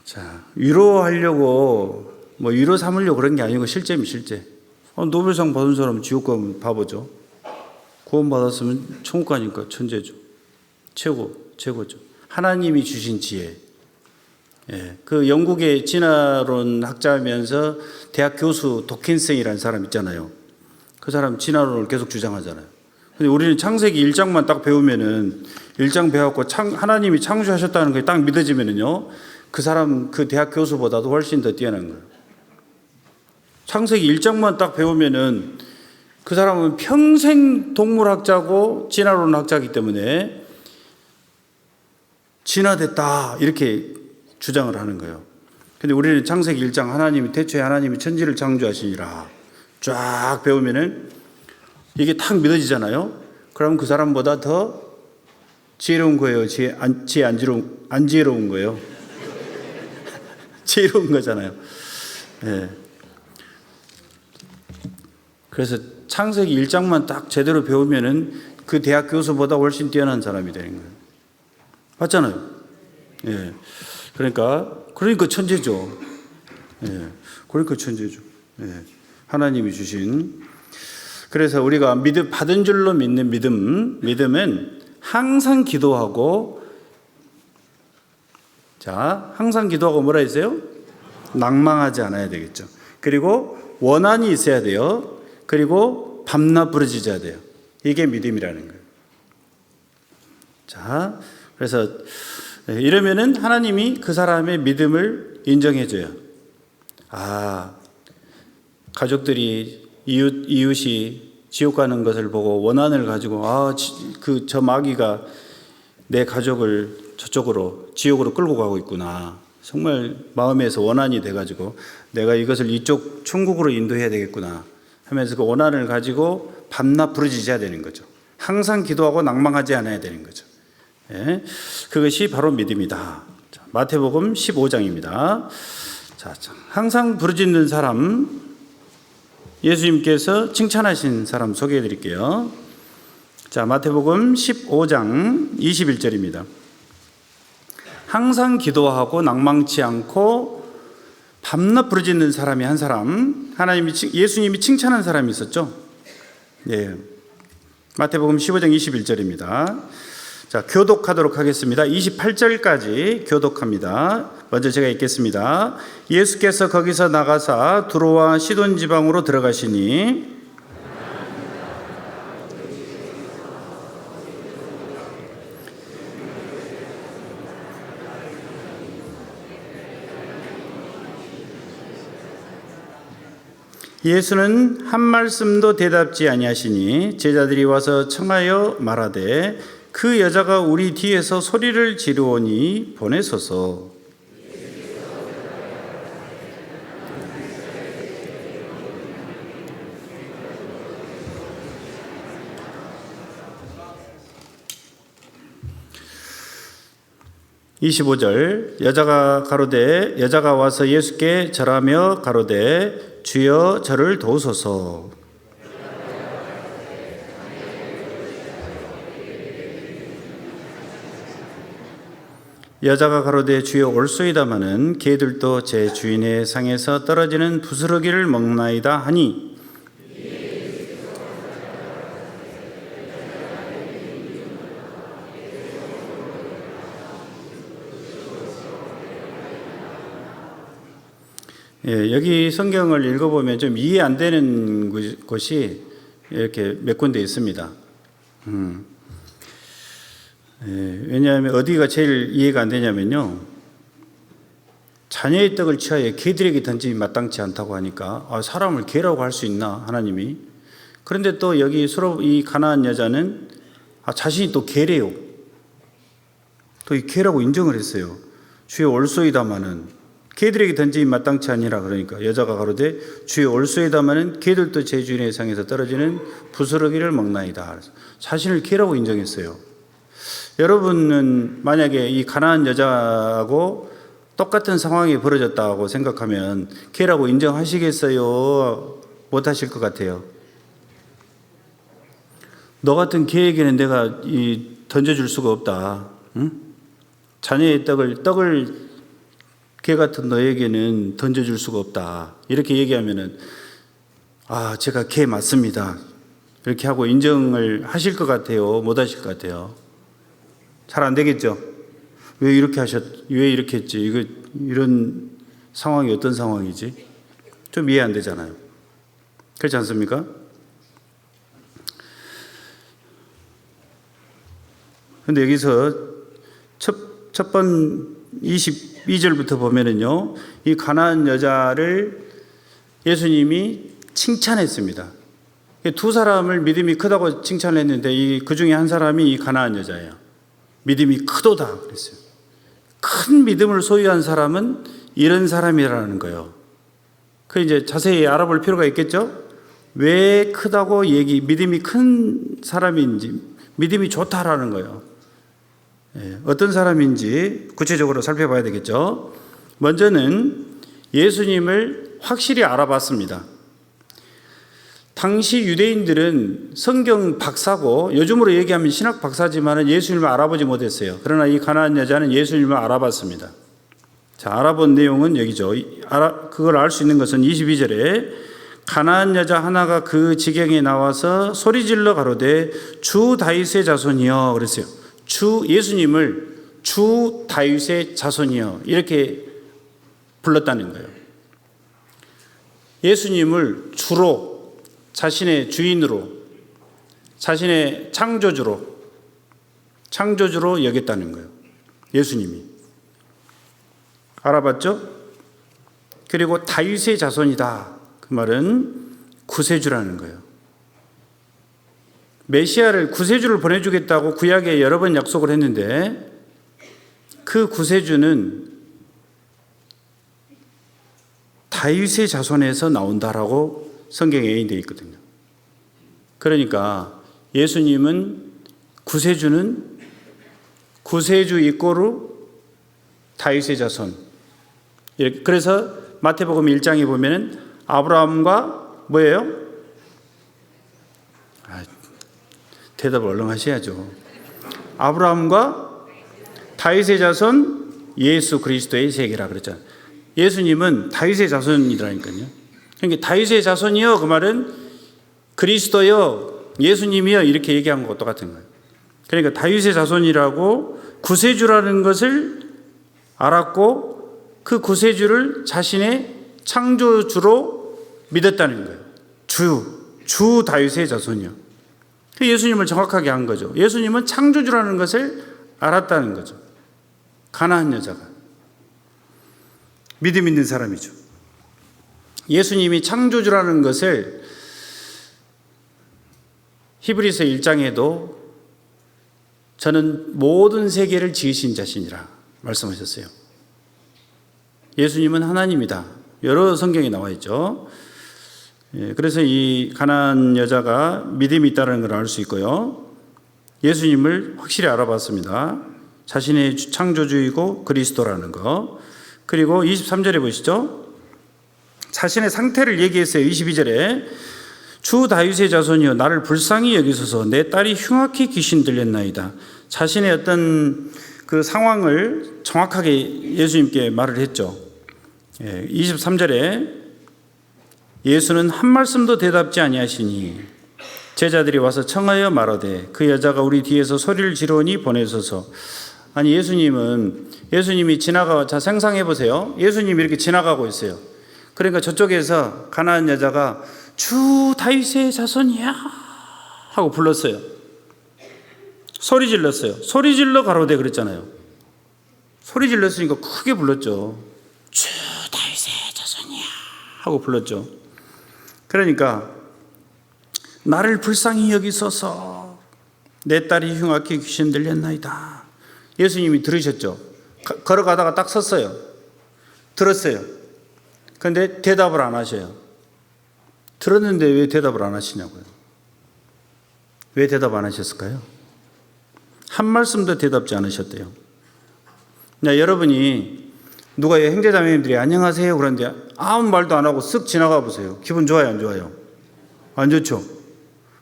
자, 위로하려고 뭐 위로 삼으려고 그런 게 아니고 실제면 실제. 노벨상 받은 사람 지옥 가면 바보죠. 구원 받았으면 천국 가니까 천재죠. 최고죠. 하나님이 주신 지혜. 예. 그 영국의 진화론 학자면서 대학 교수 도킨슨이라는 사람 있잖아요. 그 사람 진화론을 계속 주장하잖아요. 근데 우리는 창세기 1장만 딱 배우면은 1장 배웠고 하나님이 창조하셨다는 게 딱 믿어지면은요. 그 사람 그 대학 교수보다도 훨씬 더 뛰어난 거예요. 창세기 1장만 딱 배우면은 그 사람은 평생 동물학자고 진화론 학자이기 때문에 진화됐다 이렇게 주장을 하는 거예요. 근데 우리는 창세기 1장 하나님이 태초에 하나님이 천지를 창조하시니라 쫙 배우면은 이게 탁 믿어지잖아요. 그럼 그 사람보다 더 지혜로운 거예요. 안 지혜로운 거예요. 지혜로운 거잖아요. 네. 그래서 창세기 1장만 딱 제대로 배우면은 그 대학 교수보다 훨씬 뛰어난 사람이 되는 거예요. 맞잖아요. 예. 그러니까 천재죠. 예. 그러니까 천재죠. 예. 하나님이 주신. 그래서 우리가 받은 줄로 믿는 믿음은 항상 기도하고, 항상 기도하고 뭐라 했어요? 낭망하지 않아야 되겠죠. 그리고 원한이 있어야 돼요. 그리고 밤낮 부르짖어야 돼요. 이게 믿음이라는 거예요. 자, 그래서 이러면은 하나님이 그 사람의 믿음을 인정해줘요. 가족들이 이웃이 지옥 가는 것을 보고 원한을 가지고 저 마귀가 내 가족을 저쪽으로 지옥으로 끌고 가고 있구나. 정말 마음에서 원한이 돼가지고 내가 이것을 이쪽 천국으로 인도해야 되겠구나 하면서 그 원한을 가지고 밤낮 부르짖어야 되는 거죠. 항상 기도하고 낭망하지 않아야 되는 거죠. 예, 그것이 바로 믿음이다. 자, 마태복음 15장입니다. 자, 항상 부르짖는 사람, 예수님께서 칭찬하신 사람 소개해 드릴게요. 자, 마태복음 15장 21절입니다. 항상 기도하고 낭망치 않고 밤낮 부르짖는 사람이 한 사람, 예수님이 칭찬한 사람이 있었죠. 네. 마태복음 15장 21절입니다. 자, 교독하도록 하겠습니다. 28절까지 교독합니다. 먼저 제가 읽겠습니다. 예수께서 거기서 나가사 두로와 시돈 지방으로 들어가시니 예수는 한 말씀도 대답지 아니하시니 제자들이 와서 청하여 말하되 그 여자가 우리 뒤에서 소리를 지르오니 보내소서. (25절) 여자가 와서 예수께 절하며 가로되 주여 저를 도우소서. 여자가 가로되 주여 올소이다마는 개들도 제 주인의 상에서 떨어지는 부스러기를 먹나이다 하니 여기 성경을 읽어보면 좀 이해 안 되는 곳이 이렇게 몇 군데 있습니다. 왜냐하면 어디가 제일 이해가 안 되냐면요. 자녀의 떡을 취하여 개들에게 던짐이 마땅치 않다고 하니까 사람을 개라고 할 수 있나 하나님이. 그런데 또 여기 이 가나안 여자는 자신이 또 개래요. 또 이 개라고 인정을 했어요. 주여 올소이다마는 개들에게 던짐이 마땅치 아니라. 그러니까 여자가 가로되 주여 올소이다마는 개들도 제 주인의 상에서 떨어지는 부스러기를 먹나이다. 자신을 개라고 인정했어요. 여러분은 만약에 이 가나안 여자하고 똑같은 상황이 벌어졌다고 생각하면 개라고 인정하시겠어요? 못하실 것 같아요. 너 같은 개에게는 내가 던져줄 수가 없다. 응? 자녀의 떡을 개 같은 너에게는 던져줄 수가 없다. 이렇게 얘기하면은 제가 개 맞습니다. 이렇게 하고 인정을 하실 것 같아요? 못 하실 것 같아요? 잘 안 되겠죠? 왜 이렇게 했지? 이런 상황이 어떤 상황이지? 좀 이해 안 되잖아요. 그렇지 않습니까? 근데 여기서 첫 번 22절부터 보면은요, 이 가나안 여자를 예수님이 칭찬했습니다. 두 사람을 믿음이 크다고 칭찬했는데 그 중에 한 사람이 이 가나안 여자예요. 믿음이 크도다 그랬어요. 큰 믿음을 소유한 사람은 이런 사람이라는 거예요. 이제 자세히 알아볼 필요가 있겠죠? 왜 크다고 믿음이 큰 사람인지, 믿음이 좋다라는 거예요. 어떤 사람인지 구체적으로 살펴봐야 되겠죠. 먼저는 예수님을 확실히 알아봤습니다. 당시 유대인들은 성경 박사고 요즘으로 얘기하면 신학 박사지만 예수님을 알아보지 못했어요. 그러나 이 가나안 여자는 예수님을 알아봤습니다. 자, 알아본 내용은 여기죠. 그걸 알 수 있는 것은 22절에 가나안 여자 하나가 그 지경에 나와서 소리질러 가로되 주 다윗의 자손이여 그랬어요. 예수님을 주 다윗의 자손이여 이렇게 불렀다는 거예요. 예수님을 주로 자신의 주인으로, 자신의 창조주로 여겼다는 거예요. 예수님이. 알아봤죠? 그리고 다윗의 자손이다. 그 말은 구세주라는 거예요. 메시아를, 구세주를 보내주겠다고 구약에 여러 번 약속을 했는데 그 구세주는 다윗의 자손에서 나온다라고 성경에 예언되어 있거든요. 그러니까 예수님은 구세주 이꼬르 다윗의 자손. 그래서 마태복음 1장에 보면은 아브라함과 뭐예요? 대답을 얼른 하셔야죠. 아브라함과 다윗의 자손 예수 그리스도의 세계라 그랬잖아요. 예수님은 다윗의 자손이라니까요. 그러니까 다윗의 자손이요 그 말은 그리스도요 예수님이요 이렇게 얘기한 것과 똑같은 거예요. 그러니까 다윗의 자손이라고 구세주라는 것을 알았고 그 구세주를 자신의 창조주로 믿었다는 거예요. 주 다윗의 자손이요. 예수님을 정확하게 한 거죠. 예수님은 창조주라는 것을 알았다는 거죠. 가나안 여자가 믿음 있는 사람이죠. 예수님이 창조주라는 것을 히브리서 1장에도 저는 모든 세계를 지으신 자신이라 말씀하셨어요. 예수님은 하나님이다. 여러 성경에 나와 있죠. 그래서 이 가나안 여자가 믿음이 있다는 걸 알 수 있고요. 예수님을 확실히 알아봤습니다. 자신의 창조주이고 그리스도라는 거. 그리고 23절에 보시죠. 자신의 상태를 얘기했어요. 22절에 주 다윗의 자손이여 나를 불쌍히 여기소서 내 딸이 흉악히 귀신 들렸나이다. 자신의 어떤 그 상황을 정확하게 예수님께 말을 했죠. 23절에 예수는 한 말씀도 대답지 아니하시니 제자들이 와서 청하여 말하되 그 여자가 우리 뒤에서 소리를 지르니 보내소서. 아니 예수님이 자 상상해 보세요. 예수님이 이렇게 지나가고 있어요. 그러니까 저쪽에서 가나안 여자가 주 다윗의 자손이야 하고 불렀어요. 소리 질렀어요. 소리 질러 가로되 그랬잖아요. 소리 질렀으니까 크게 불렀죠. 주 다윗의 자손이야 하고 불렀죠. 그러니까 나를 불쌍히 여기소서. 내 딸이 흉악히 귀신 들렸나이다. 예수님이 들으셨죠? 걸어가다가 딱 섰어요. 들었어요. 그런데 대답을 안 하셔요. 들었는데 왜 대답을 안 하시냐고요. 왜 대답 안 하셨을까요? 한 말씀도 대답지 않으셨대요. 여러분이 누가 형제자매님들이 안녕하세요 그런데 아무 말도 안 하고 쓱 지나가 보세요. 기분 좋아요, 안 좋아요? 안 좋죠?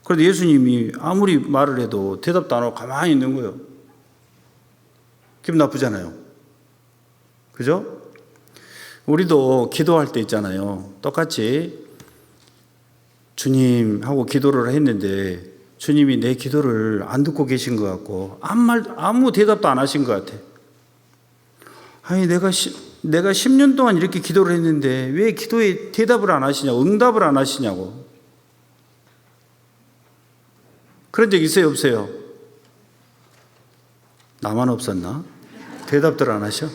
그런데 예수님이 아무리 말을 해도 대답도 안 하고 가만히 있는 거예요. 기분 나쁘잖아요. 그죠? 우리도 기도할 때 있잖아요. 똑같이 주님 하고 기도를 했는데 주님이 내 기도를 안 듣고 계신 것 같고 아무 대답도 안 하신 것 같아. 아니 내가 10년 동안 이렇게 기도를 했는데 왜 기도에 대답을 안 하시냐고, 응답을 안 하시냐고. 그런 적 있어요, 없어요? 나만 없었나? 대답들 안 하셔?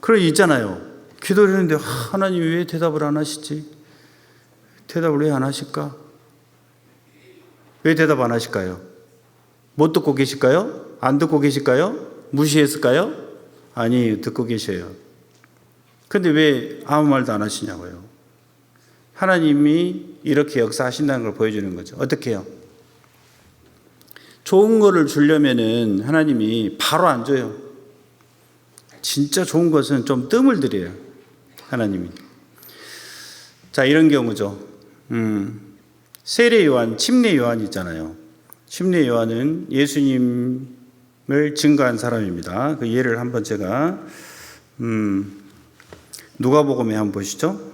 그런 일 있잖아요. 기도를 했는데 하나님 왜 대답을 안 하시지? 대답을 왜 안 하실까? 왜 대답 안 하실까요? 못 듣고 계실까요? 안 듣고 계실까요? 무시했을까요? 아니, 듣고 계셔요. 근데 왜 아무 말도 안 하시냐고요. 하나님이 이렇게 역사하신다는 걸 보여주는 거죠. 어떻게 해요? 좋은 거를 주려면은 하나님이 바로 안 줘요. 진짜 좋은 것은 좀 뜸을 들여요. 하나님이. 자, 이런 경우죠. 세례 요한, 침례 요한 있잖아요. 침례 요한은 예수님을 증거한 사람입니다. 그 예를 한번 제가 누가복음에 한번 보시죠.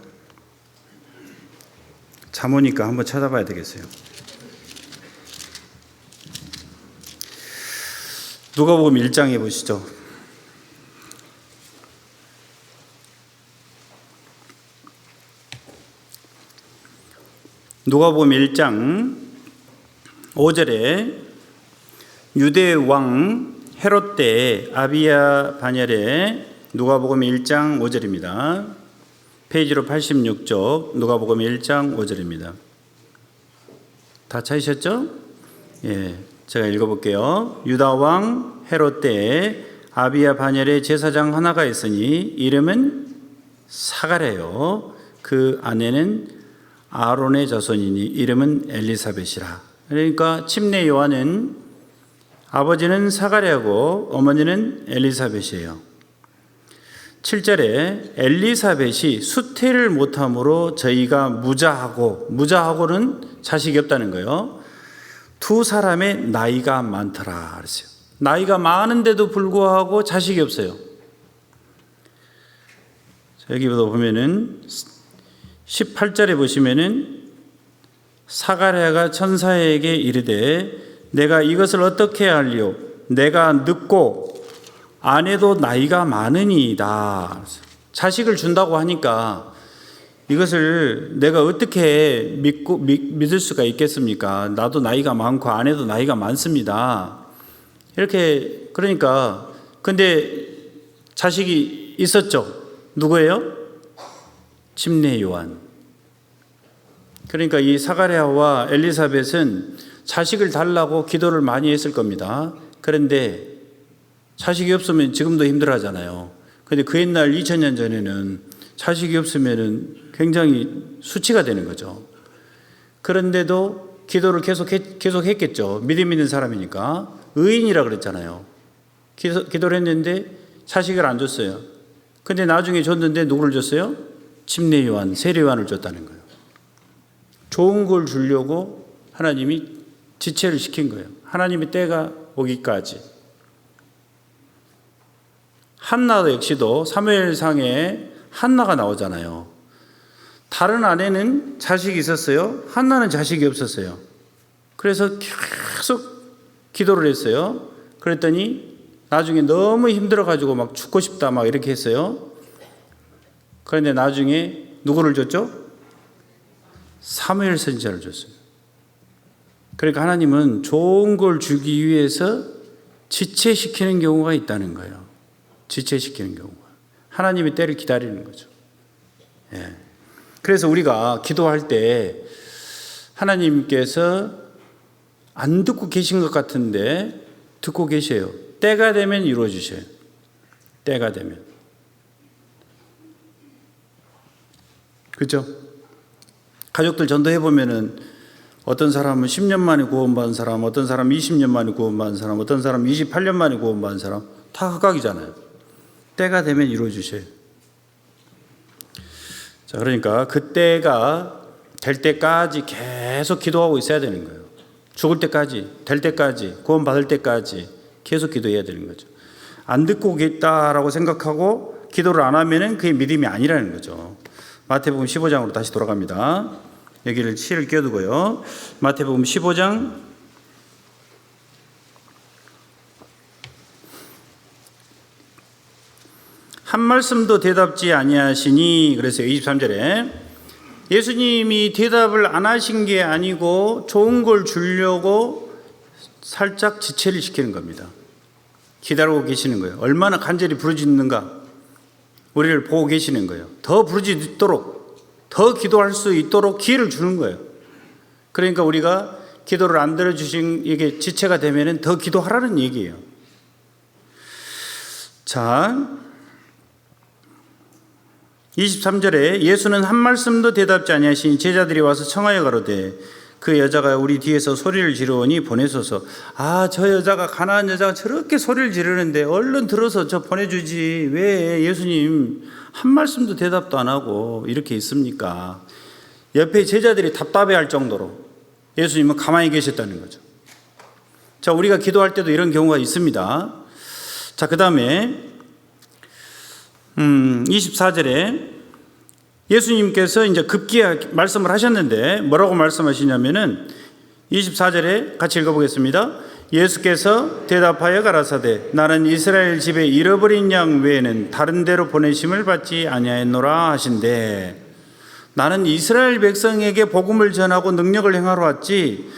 잠오니까 한번 찾아봐야 되겠어요. 누가복음 1장에 보시죠. 누가복음 1장 5절에 유대 왕 헤롯 때 아비야 반열에 누가복음 1장 5절입니다. 페이지로 86쪽 누가복음 1장 5절입니다. 다 찾으셨죠? 예, 제가 읽어볼게요. 유다 왕 헤롯 때 아비야 반열에 제사장 하나가 있으니 이름은 사가랴요. 그 아내는 아론의 자손이니 이름은 엘리사벳이라. 그러니까 침례 요한은 아버지는 사가랴고 어머니는 엘리사벳이에요. 7절에 엘리사벳이 수태를 못함으로 저희가 무자하고는 자식이 없다는 거예요. 두 사람의 나이가 많더라 그랬어요. 나이가 많은데도 불구하고 자식이 없어요. 여기부터 보면은 18절에 보시면은 사가랴가 천사에게 이르되 내가 이것을 어떻게 알리오? 내가 늙고 아내도 나이가 많으니이다. 자식을 준다고 하니까 이것을 내가 어떻게 믿을 수가 있겠습니까? 나도 나이가 많고 아내도 나이가 많습니다. 이렇게 그러니까 근데 자식이 있었죠. 누구예요? 침례 요한. 그러니까 이 사가랴와 엘리사벳은 자식을 달라고 기도를 많이 했을 겁니다. 그런데 자식이 없으면 지금도 힘들어하잖아요. 그런데 그 옛날 2000년 전에는 자식이 없으면 굉장히 수치가 되는 거죠. 그런데도 기도를 계속 했겠죠. 믿음 있는 사람이니까. 의인이라 그랬잖아요. 기도를 했는데 자식을 안 줬어요. 근데 나중에 줬는데 누구를 줬어요? 침례 요한, 세례 요한을 줬다는 거예요. 좋은 걸 주려고 하나님이 지체를 시킨 거예요. 하나님의 때가 오기까지. 한나 역시도 사무엘상에 한나가 나오잖아요. 다른 아내는 자식이 있었어요. 한나는 자식이 없었어요. 그래서 계속 기도를 했어요. 그랬더니 나중에 너무 힘들어가지고 막 죽고 싶다 막 이렇게 했어요. 그런데 나중에 누구를 줬죠? 사무엘 선지자를 줬어요. 그러니까 하나님은 좋은 걸 주기 위해서 지체시키는 경우가 있다는 거예요. 지체시키는 경우가. 하나님의 때를 기다리는 거죠. 예. 그래서 우리가 기도할 때 하나님께서 안 듣고 계신 것 같은데 듣고 계셔요. 때가 되면 이루어 주셔요. 때가 되면. 그렇죠? 가족들 전도해 보면은 어떤 사람은 10년 만에 구원받은 사람, 어떤 사람은 20년 만에 구원받은 사람, 어떤 사람은 28년 만에 구원받은 사람, 다 각각이잖아요. 때가 되면 이루어 주셔요. 자, 그러니까 그때가 될 때까지 계속 기도하고 있어야 되는 거예요. 죽을 때까지, 될 때까지, 구원받을 때까지 계속 기도해야 되는 거죠. 안 듣고 계시다라고 생각하고 기도를 안 하면은 그게 믿음이 아니라는 거죠. 마태복음 15장으로 다시 돌아갑니다. 여기를 치를 끼워두고요. 마태복음 15장 '한 말씀도 대답지 아니하시니' 그래서요. 23절에 예수님이 대답을 안 하신 게 아니고 좋은 걸 주려고 살짝 지체를 시키는 겁니다. 기다리고 계시는 거예요. 얼마나 간절히 부르짖는가 우리를 보고 계시는 거예요. 더 부르짖도록, 더 기도할 수 있도록 기회를 주는 거예요. 그러니까 우리가 기도를 안 들어주신 이게 지체가 되면은 더 기도하라는 얘기예요. 자, 23절에 예수는 한 말씀도 대답지 아니하시니 제자들이 와서 청하여 가로되 그 여자가 우리 뒤에서 소리를 지르오니 보내소서. 아, 저 여자가 가난한 여자가 저렇게 소리를 지르는데 얼른 들어서 저 보내주지 왜 예수님 한 말씀도 대답도 안 하고 이렇게 있습니까? 옆에 제자들이 답답해할 정도로 예수님은 가만히 계셨다는 거죠. 자, 우리가 기도할 때도 이런 경우가 있습니다. 자, 그 다음에 24절에 예수님께서 이제 급기야 말씀을 하셨는데 뭐라고 말씀하시냐면은 24절에 같이 읽어보겠습니다. 예수께서 대답하여 가라사대 나는 이스라엘 집에 잃어버린 양 외에는 다른 데로 보내심을 받지 아니하였노라 하신대. 나는 이스라엘 백성에게 복음을 전하고 능력을 행하러 왔지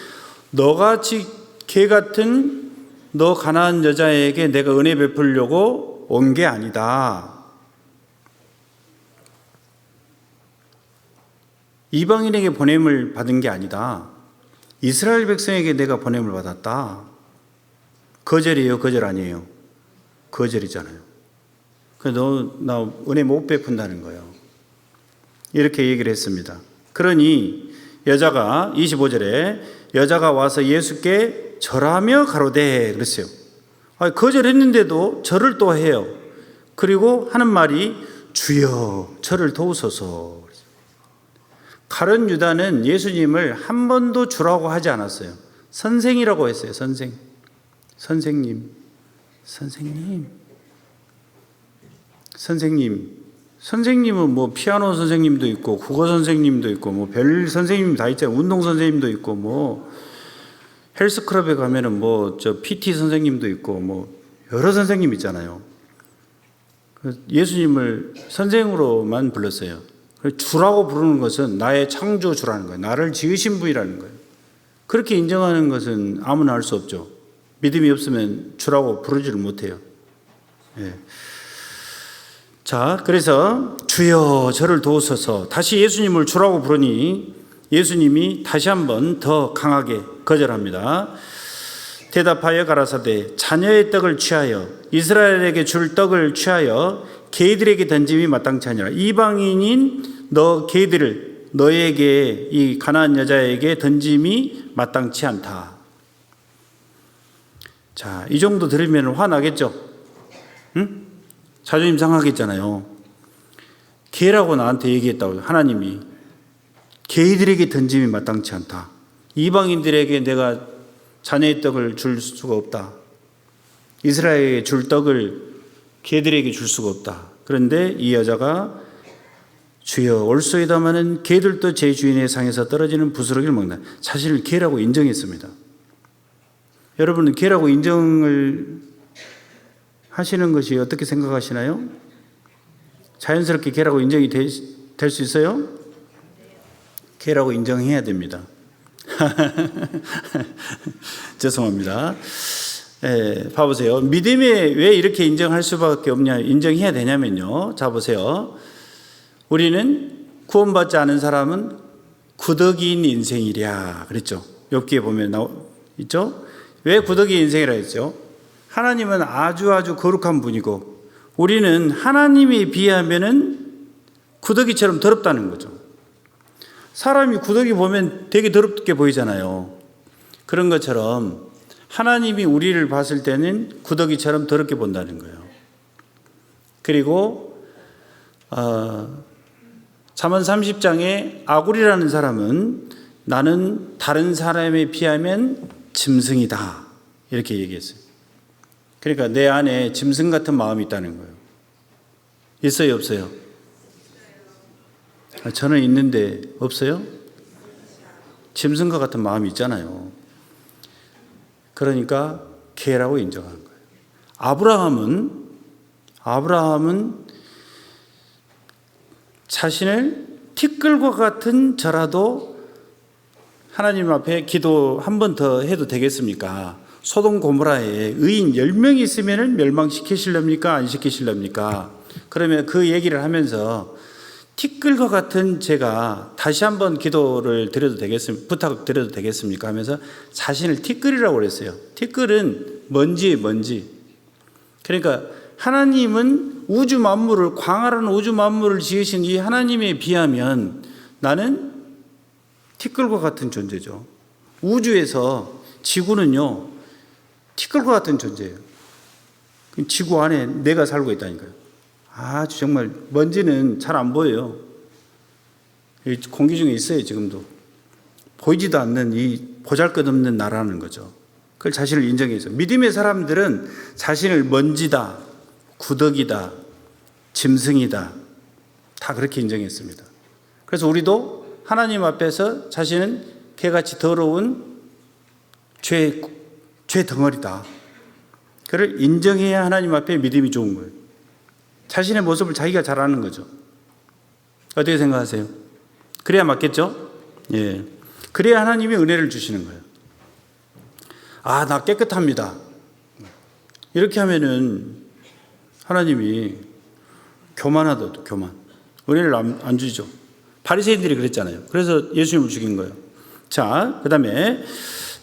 너같이 개 같은 너 가난한 여자에게 내가 은혜 베풀려고 온 게 아니다. 이방인에게 보냄을 받은 게 아니다. 이스라엘 백성에게 내가 보냄을 받았다. 거절이에요? 거절 아니에요? 거절이잖아요. 그래서 나 은혜 못 베푼다는 거예요. 이렇게 얘기를 했습니다. 그러니 여자가 25절에 여자가 와서 예수께 절하며 가로되 그랬어요. 거절했는데도 절을 또 해요. 그리고 하는 말이 주여 저를 도우소서. 가룟 유다는 예수님을 한 번도 주라고 하지 않았어요. 선생이라고 했어요. 선생님. 선생님은 뭐 피아노 선생님도 있고 국어 선생님도 있고 뭐 별 선생님 다 있잖아요. 운동 선생님도 있고 뭐 헬스클럽에 가면은 뭐 저 PT 선생님도 있고 뭐 여러 선생님 있잖아요. 예수님을 선생으로만 불렀어요. 주라고 부르는 것은 나의 창조주라는 거예요. 나를 지으신 분이라는 거예요. 그렇게 인정하는 것은 아무나 할 수 없죠. 믿음이 없으면 주라고 부르지를 못해요. 예. 자, 그래서 주여 저를 도우소서. 다시 예수님을 주라고 부르니 예수님이 다시 한번 더 강하게 거절합니다. 대답하여 가라사대 자녀의 떡을 취하여 이스라엘에게 줄 떡을 취하여 개들에게 던짐이 마땅치 아니라 이방인인 너 개들을 너에게 이 가난한 여자에게 던짐이 마땅치 않다. 자, 이 정도 들으면 화나겠죠? 응? 자존심 상하겠잖아요. 개라고 나한테 얘기했다고 하나님이 개들에게 던짐이 마땅치 않다. 이방인들에게 내가 자녀의 떡을 줄 수가 없다. 이스라엘에게 줄 떡을 개들에게 줄 수가 없다. 그런데 이 여자가 주여 올소이다마는 개들도 제 주인의 상에서 떨어지는 부스러기를 먹나. 사실 개라고 인정했습니다. 여러분은 개라고 인정을 하시는 것이 어떻게 생각하시나요? 자연스럽게 개라고 인정이 될 수 있어요? 개라고 인정해야 됩니다. 죄송합니다. 봐보세요. 믿음에 왜 이렇게 인정할 수밖에 없냐, 인정해야 되냐면요. 자, 보세요. 우리는 구원받지 않은 사람은 구더기인 인생이랴 그랬죠. 욥기에 보면 있죠. 왜 구더기 인생이라 했죠? 하나님은 아주 거룩한 분이고 우리는 하나님에 비하면은 구더기처럼 더럽다는 거죠. 사람이 구더기 보면 되게 더럽게 보이잖아요. 그런 것처럼 하나님이 우리를 봤을 때는 구더기처럼 더럽게 본다는 거예요. 그리고 잠언 30장에 아굴이라는 사람은 나는 다른 사람에 비하면 짐승이다 이렇게 얘기했어요. 그러니까 내 안에 짐승 같은 마음이 있다는 거예요. 있어요, 없어요? 저는 있는데 없어요? 짐승과 같은 마음이 있잖아요. 그러니까 개라고 인정한 거예요. 아브라함은 자신을 티끌과 같은 저라도 하나님 앞에 기도 한 번 더 해도 되겠습니까? 소돔 고모라에 의인 10명이 있으면 멸망시키실랍니까? 안 시키실랍니까? 그러면 그 얘기를 하면서 티끌과 같은 제가 다시 한번 기도를 드려도 되겠습니까? 부탁드려도 되겠습니까? 하면서 자신을 티끌이라고 그랬어요. 티끌은 먼지. 그러니까 하나님은 우주 만물을, 광활한 우주 만물을 지으신 이 하나님에 비하면 나는 티끌과 같은 존재죠. 우주에서 지구는요, 티끌과 같은 존재예요. 지구 안에 내가 살고 있다니까요. 아주 정말 먼지는 잘 안 보여요. 공기 중에 있어요, 지금도. 보이지도 않는 이 보잘것없는 나라는 거죠. 그걸 자신을 인정해서. 믿음의 사람들은 자신을 먼지다, 구더기다, 짐승이다, 다 그렇게 인정했습니다. 그래서 우리도 하나님 앞에서 자신은 개같이 더러운 죄 덩어리다. 그를 인정해야 하나님 앞에 믿음이 좋은 거예요. 자신의 모습을 자기가 잘 아는 거죠. 어떻게 생각하세요? 그래야 맞겠죠? 예. 그래야 하나님이 은혜를 주시는 거예요. 아, 나 깨끗합니다. 이렇게 하면은 하나님이 교만하다, 교만. 은혜를 안 주죠. 바리새인들이 그랬잖아요. 그래서 예수님을 죽인 거예요. 자, 그 다음에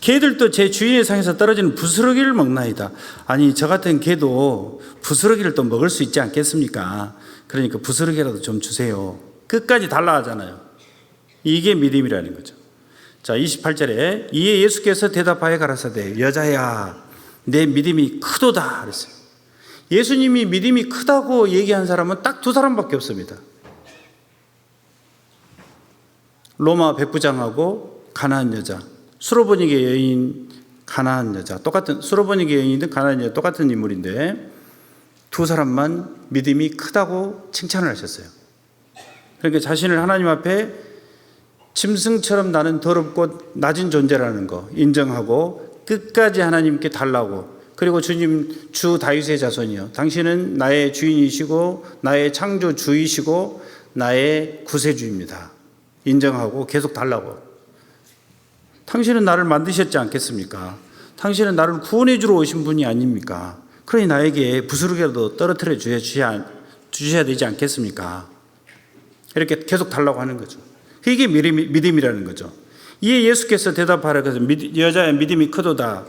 개들도 제 주인의 상에서 떨어지는 부스러기를 먹나이다. 아니, 저 같은 개도 부스러기를 또 먹을 수 있지 않겠습니까? 그러니까 부스러기라도 좀 주세요. 끝까지 달라 하잖아요. 이게 믿음이라는 거죠. 자, 28절에 이에 예수께서 대답하여 가라사대 여자야 내 믿음이 크도다 그랬어요. 예수님이 믿음이 크다고 얘기한 사람은 딱 두 사람밖에 없습니다. 로마 백부장하고 가나안 여자, 수로보니게 여인, 가나안 여자, 똑같은 수로보니게 여인이든 가나안 여자 똑같은 인물인데 두 사람만 믿음이 크다고 칭찬을 하셨어요. 그러니까 자신을 하나님 앞에 짐승처럼 나는 더럽고 낮은 존재라는 거 인정하고 끝까지 하나님께 달라고. 그리고 주님, 주 다윗의 자손이요, 당신은 나의 주인이시고 나의 창조주이시고 나의 구세주입니다. 인정하고 계속 달라고. 당신은 나를 만드셨지 않겠습니까? 당신은 나를 구원해 주러 오신 분이 아닙니까? 그러니 나에게 부스러기라도 떨어뜨려 주셔야 되지 않겠습니까? 이렇게 계속 달라고 하는 거죠. 이게 믿음이라는 거죠. 이에 예수께서 대답하라 그래서 여자의 믿음이 크도다.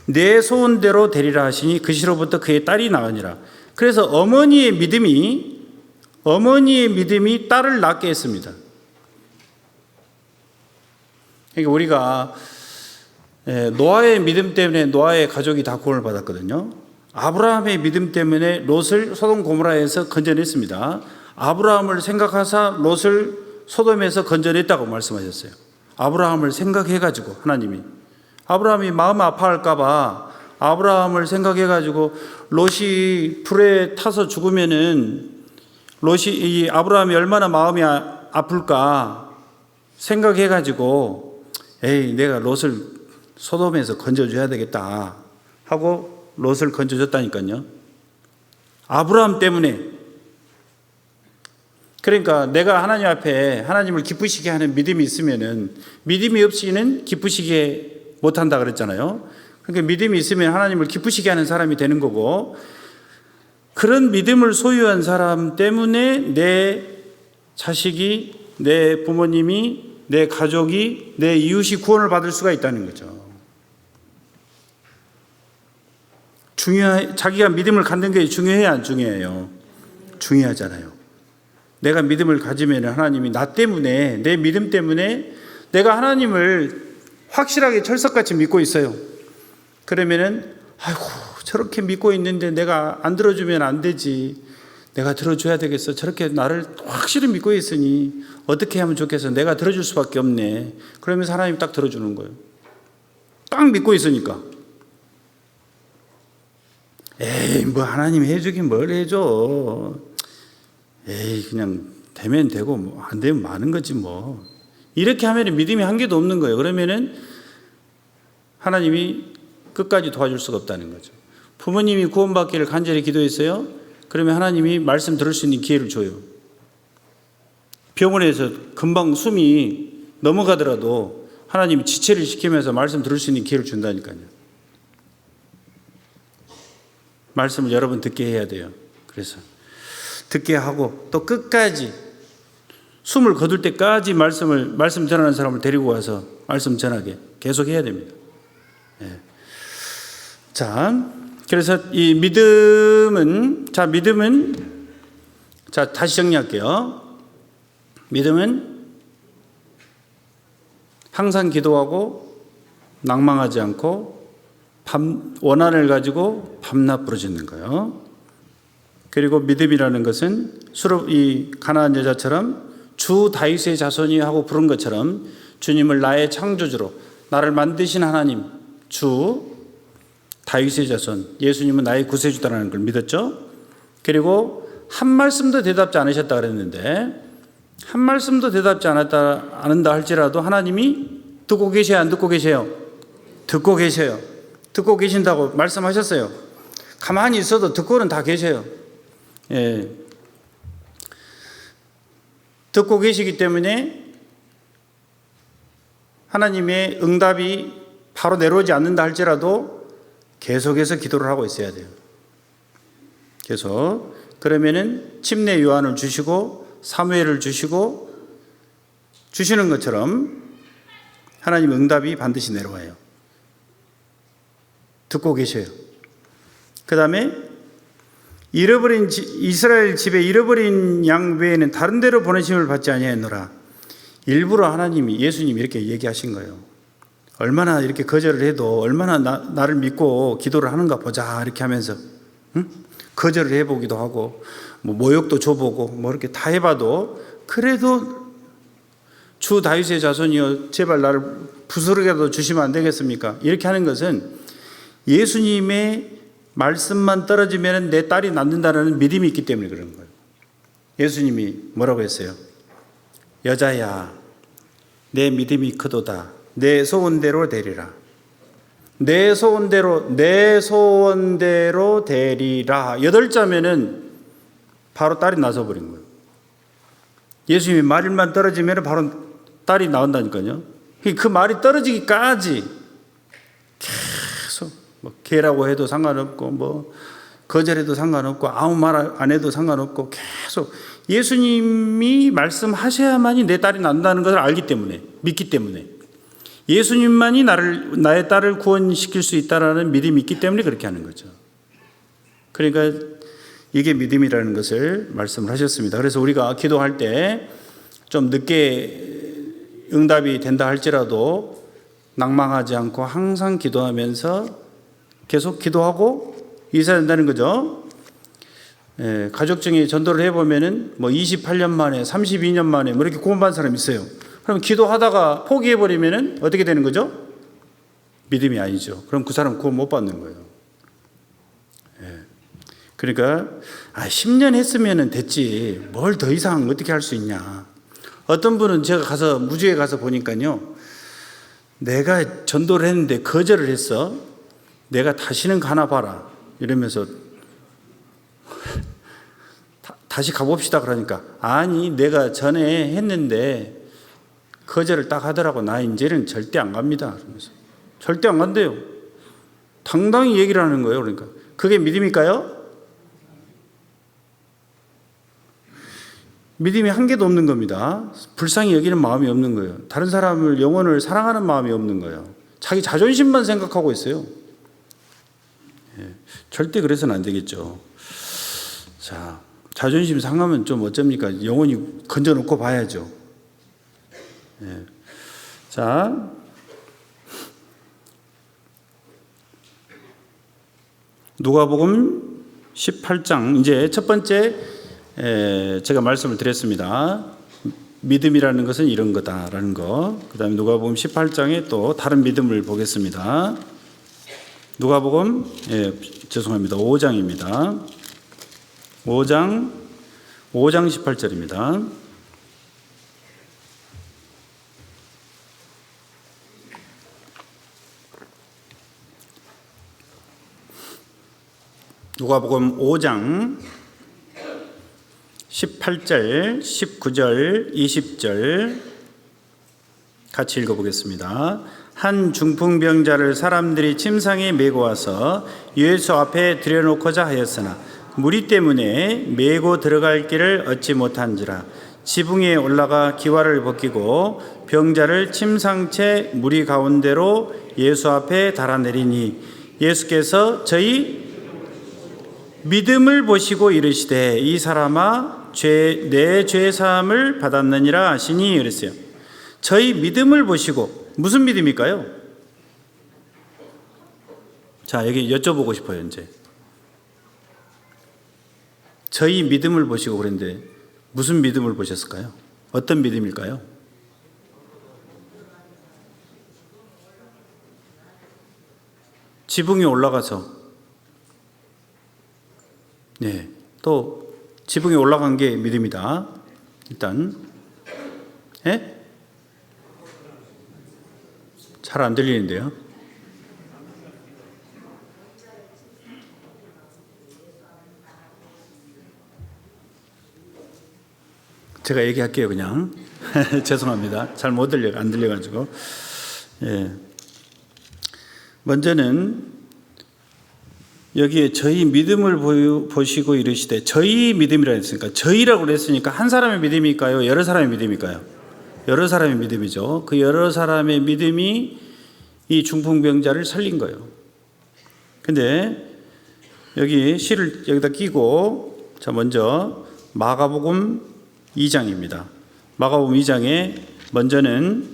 내 소원대로 되리라 하시니 그 시로부터 그의 딸이 나으니라. 그래서 어머니의 믿음이 딸을 낳게 했습니다. 그러니까 우리가 노아의 믿음 때문에 노아의 가족이 다 구원을 받았거든요. 아브라함의 믿음 때문에 롯을 소돔 고모라에서 건져냈습니다. 아브라함을 생각하사 롯을 소돔에서 건져냈다고 말씀하셨어요. 아브라함을 생각해가지고 아브라함이 마음 아파할까봐 아브라함을 생각해가지고 롯이 불에 타서 죽으면은 이 아브라함이 얼마나 마음이 아플까 생각해가지고 내가 롯을 소돔에서 건져줘야 되겠다 하고 롯을 건져줬다니까요. 아브라함 때문에. 그러니까 내가 하나님 앞에 하나님을 기쁘시게 하는 믿음이 있으면은 믿음이 없이는 기쁘시게 못한다 그랬잖아요. 그러니까 믿음이 있으면 하나님을 기쁘시게 하는 사람이 되는 거고, 그런 믿음을 소유한 사람 때문에 내 자식이 내 부모님이, 내 가족이, 내 이웃이 구원을 받을 수가 있다는 거죠. 자기가 믿음을 갖는 게 중요해요, 안 중요해요? 중요하잖아요. 내가 믿음을 가지면 하나님이 나 때문에, 내 믿음 때문에 내가 하나님을 확실하게 철석같이 믿고 있어요. 그러면은 아이고 저렇게 믿고 있는데 내가 안 들어주면 안 되지. 내가 들어줘야 되겠어. 저렇게 나를 확실히 믿고 있으니 어떻게 하면 좋겠어. 내가 들어줄 수밖에 없네. 그러면서 하나님이 딱 들어주는 거예요. 딱 믿고 있으니까. 에이 뭐 하나님이 해주긴 뭘 해줘. 에이 그냥 되면 되고 뭐 안 되면 마는 거지 뭐. 이렇게 하면 믿음이 한 개도 없는 거예요. 그러면은 하나님이 끝까지 도와줄 수가 없다는 거죠. 부모님이 구원받기를 간절히 기도했어요. 그러면 하나님이 말씀 들을 수 있는 기회를 줘요. 병원에서 금방 숨이 넘어가더라도 하나님이 지체를 시키면서 말씀 들을 수 있는 기회를 준다니까요. 말씀을 여러 번 듣게 해야 돼요. 그래서 듣게 하고 또 끝까지 숨을 거둘 때까지 말씀 전하는 사람을 데리고 와서 말씀 전하게 계속 해야 됩니다. 예. 자, 그래서 이 믿음은 자 다시 정리할게요. 믿음은 항상 기도하고 낭망하지 않고 원한을 가지고 밤낮 부르짖는 거예요. 그리고 믿음이라는 것은 이 가나안 여자처럼 주 다윗의 자손이 하고 부른 것처럼 주님을 나의 창조주로 나를 만드신 하나님 주 다윗의 자손 예수님은 나의 구세주다라는 걸 믿었죠. 그리고 한 말씀도 대답지 않으셨다 그랬는데 한 말씀도 대답지 않는다 할지라도 하나님이 듣고 계셔요, 안 듣고 계세요? 듣고 계셔요. 듣고 계신다고 말씀하셨어요. 가만히 있어도 듣고는 다 계셔요. 예. 듣고 계시기 때문에 하나님의 응답이 바로 내려오지 않는다 할지라도 계속해서 기도를 하고 있어야 돼요. 계속. 그러면은 침례 요한을 주시고 사무엘을 주시고 주시는 것처럼 하나님 응답이 반드시 내려와요. 듣고 계셔요. 그 다음에 이스라엘 집에 잃어버린 양 외에는 다른 데로 보내심을 받지 아니하였노라. 일부러 하나님이 예수님이 이렇게 얘기하신 거예요. 얼마나 이렇게 거절을 해도 얼마나 나를 믿고 기도를 하는가 보자 이렇게 하면서 응? 거절을 해보기도 하고 뭐 모욕도 줘보고 뭐 이렇게 다 해봐도 그래도 주 다윗의 자손이여 제발 나를 부스러기라도 주시면 안 되겠습니까? 이렇게 하는 것은 예수님의 말씀만 떨어지면 내 딸이 낫는다는 믿음이 있기 때문에 그런 거예요. 예수님이 뭐라고 했어요? 여자야 내 믿음이 크도다. 내 소원대로 되리라. 내 소원대로 되리라. 8자면은 바로 딸이 나서버린 거예요. 예수님이 말만 떨어지면 바로 딸이 나온다니까요. 그 말이 떨어지기까지 계속 뭐 개라고 해도 상관없고 뭐 거절해도 상관없고 아무 말 안 해도 상관없고 계속 예수님이 말씀하셔야만이 내 딸이 난다는 것을 알기 때문에 믿기 때문에 예수님만이 나의 딸을 구원시킬 수 있다라는 믿음이 있기 때문에 그렇게 하는 거죠. 그러니까 이게 믿음이라는 것을 말씀을 하셨습니다. 그래서 우리가 기도할 때 좀 늦게 응답이 된다 할지라도 낭망하지 않고 항상 기도하면서 계속 기도하고 있어야 된다는 거죠. 예, 가족 중에 전도를 해보면은 뭐 28년 만에 32년 만에 뭐 이렇게 구원받은 사람이 있어요. 그럼 기도하다가 포기해버리면은 어떻게 되는 거죠? 믿음이 아니죠. 그럼 그 사람 구원 못 받는 거예요. 예. 그러니까 10년 했으면 됐지 뭘 더 이상 어떻게 할 수 있냐. 어떤 분은 제가 가서 무주에 가서 보니까요, 내가 전도를 했는데 거절을 했어. 내가 다시는 가나 봐라 이러면서 다시 가봅시다 그러니까 아니 내가 전에 했는데 거절을 딱 하더라고. 나 이제는 절대 안 갑니다 그러면서 절대 안 간대요. 당당히 얘기를 하는 거예요. 그러니까 그게 믿음일까요? 믿음이 한 개도 없는 겁니다. 불쌍히 여기는 마음이 없는 거예요. 다른 사람을, 영혼을 사랑하는 마음이 없는 거예요. 자기 자존심만 생각하고 있어요. 절대 그래서는 안 되겠죠. 자, 자존심 상하면 좀 어쩝니까? 영혼이 건져놓고 봐야죠. 자, 누가복음 18장, 이제 첫 번째 제가 말씀을 드렸습니다. 믿음이라는 것은 이런 거다라는 거. 그 다음에 누가복음 18장에 또 다른 믿음을 보겠습니다. 누가복음, 죄송합니다. 5장입니다. 5장 18절입니다. 누가복음 5장 18절, 19절, 20절 같이 읽어보겠습니다. 한 중풍병자를 사람들이 침상에 메고 와서 예수 앞에 들여놓고자 하였으나 무리 때문에 메고 들어갈 길을 얻지 못한지라 지붕에 올라가 기와를 벗기고 병자를 침상채 무리 가운데로 예수 앞에 달아내리니 예수께서 저희 믿음을 보시고 이르시되 이 사람아 내 죄 사함을 받았느니라 하시니 그랬어요. 저희 믿음을 보시고, 무슨 믿음일까요? 자, 여기 여쭤보고 싶어요. 이제 저희 믿음을 보시고 그랬는데 무슨 믿음을 보셨을까요? 어떤 믿음일까요? 지붕에 올라가서, 네, 또 지붕에 올라간 게 믿음이다. 일단, 잘 안 들리는데요. 제가 얘기할게요, 그냥. 죄송합니다. 잘 못 들려, 안 들려가지고. 먼저는 여기에 저희 믿음을 보시고 이르시되, 저희 믿음이라 했으니까, 저희라고 그랬으니까 한 사람의 믿음일까요? 여러 사람의 믿음일까요? 여러 사람의 믿음이죠. 그 여러 사람의 믿음이 이 중풍병자를 살린 거예요. 근데 여기 시를 여기다 끼고, 자, 먼저 마가복음 2장입니다. 마가복음 2장에 먼저는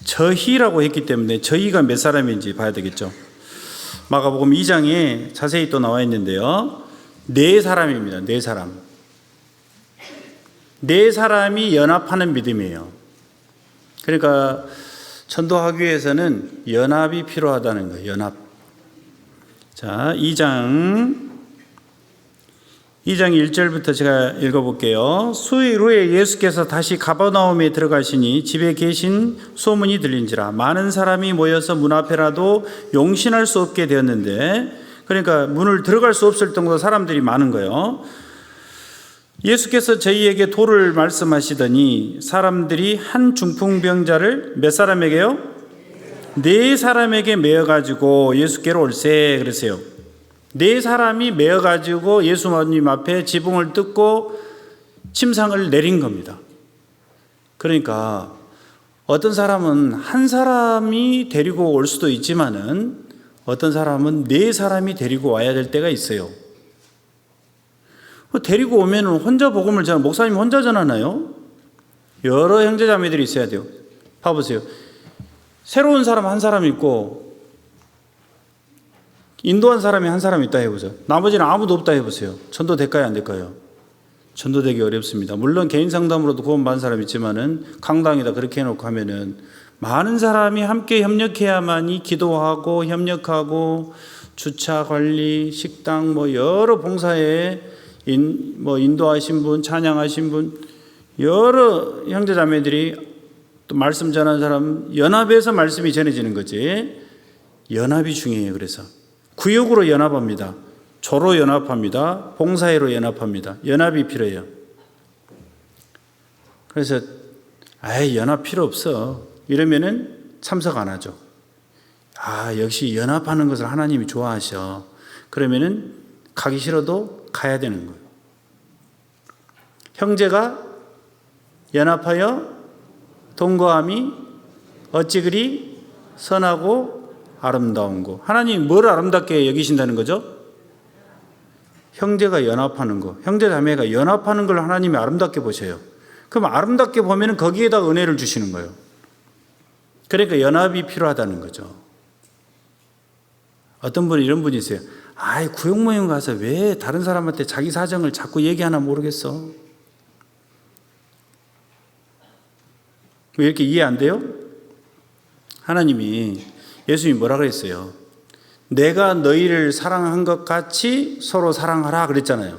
저희라고 했기 때문에 저희가 몇 사람인지 봐야 되겠죠. 마가복음 2장에 자세히 또 나와 있는데요. 네 사람입니다. 네 사람. 네 사람이 연합하는 믿음이에요. 그러니까 전도학교에서는 연합이 필요하다는 거예요. 연합. 자, 2장 1절부터 제가 읽어볼게요. 수일 후에 예수께서 다시 가버나움에 들어가시니 집에 계신 소문이 들린지라 많은 사람이 모여서 문 앞에라도 용신할 수 없게 되었는데, 그러니까 문을 들어갈 수 없을 정도로 사람들이 많은 거예요. 예수께서 저희에게 도를 말씀하시더니 사람들이 한 중풍병자를 몇 사람에게요? 네 사람에게 메어가지고 예수께로 올세 그러세요. 네 사람이 메어가지고 예수님 앞에 지붕을 뜯고 침상을 내린 겁니다. 그러니까 어떤 사람은 한 사람이 데리고 올 수도 있지만은 어떤 사람은 네 사람이 데리고 와야 될 때가 있어요. 데리고 오면 혼자 복음을 전하는, 목사님 혼자 전하나요? 여러 형제자매들이 있어야 돼요. 봐보세요. 새로운 사람 한 사람 있고 인도한 사람이 한 사람 있다 해보세요. 나머지는 아무도 없다 해보세요. 전도 될까요, 안 될까요? 전도되기 어렵습니다. 물론 개인 상담으로도 구원받은 사람이 있지만은 강당에다 그렇게 해놓고 하면은 많은 사람이 함께 협력해야만이 기도하고 협력하고 주차 관리, 식당 뭐 여러 봉사에 인도하신 분, 찬양하신 분, 여러 형제자매들이 또 말씀 전하는 사람 연합해서 말씀이 전해지는 거지. 연합이 중요해요. 그래서 구역으로 연합합니다. 조로 연합합니다. 봉사회로 연합합니다. 연합이 필요해요. 그래서 연합 필요 없어 이러면은 참석 안 하죠. 역시 연합하는 것을 하나님이 좋아하셔. 그러면은 가기 싫어도 가야 되는 거예요. 형제가 연합하여 동거함이 어찌 그리 선하고 아름다운고. 하나님이 뭘 아름답게 여기신다는 거죠? 형제가 연합하는 거, 형제 자매가 연합하는 걸 하나님이 아름답게 보셔요. 그럼 아름답게 보면 거기에다 은혜를 주시는 거예요. 그러니까 연합이 필요하다는 거죠. 어떤 분이 이런 분이 있어요. 아이, 구역 모임 가서 왜 다른 사람한테 자기 사정을 자꾸 얘기하나 모르겠어. 왜 이렇게 이해 안 돼요? 하나님이, 예수님이 뭐라 그랬어요? 내가 너희를 사랑한 것 같이 서로 사랑하라 그랬잖아요.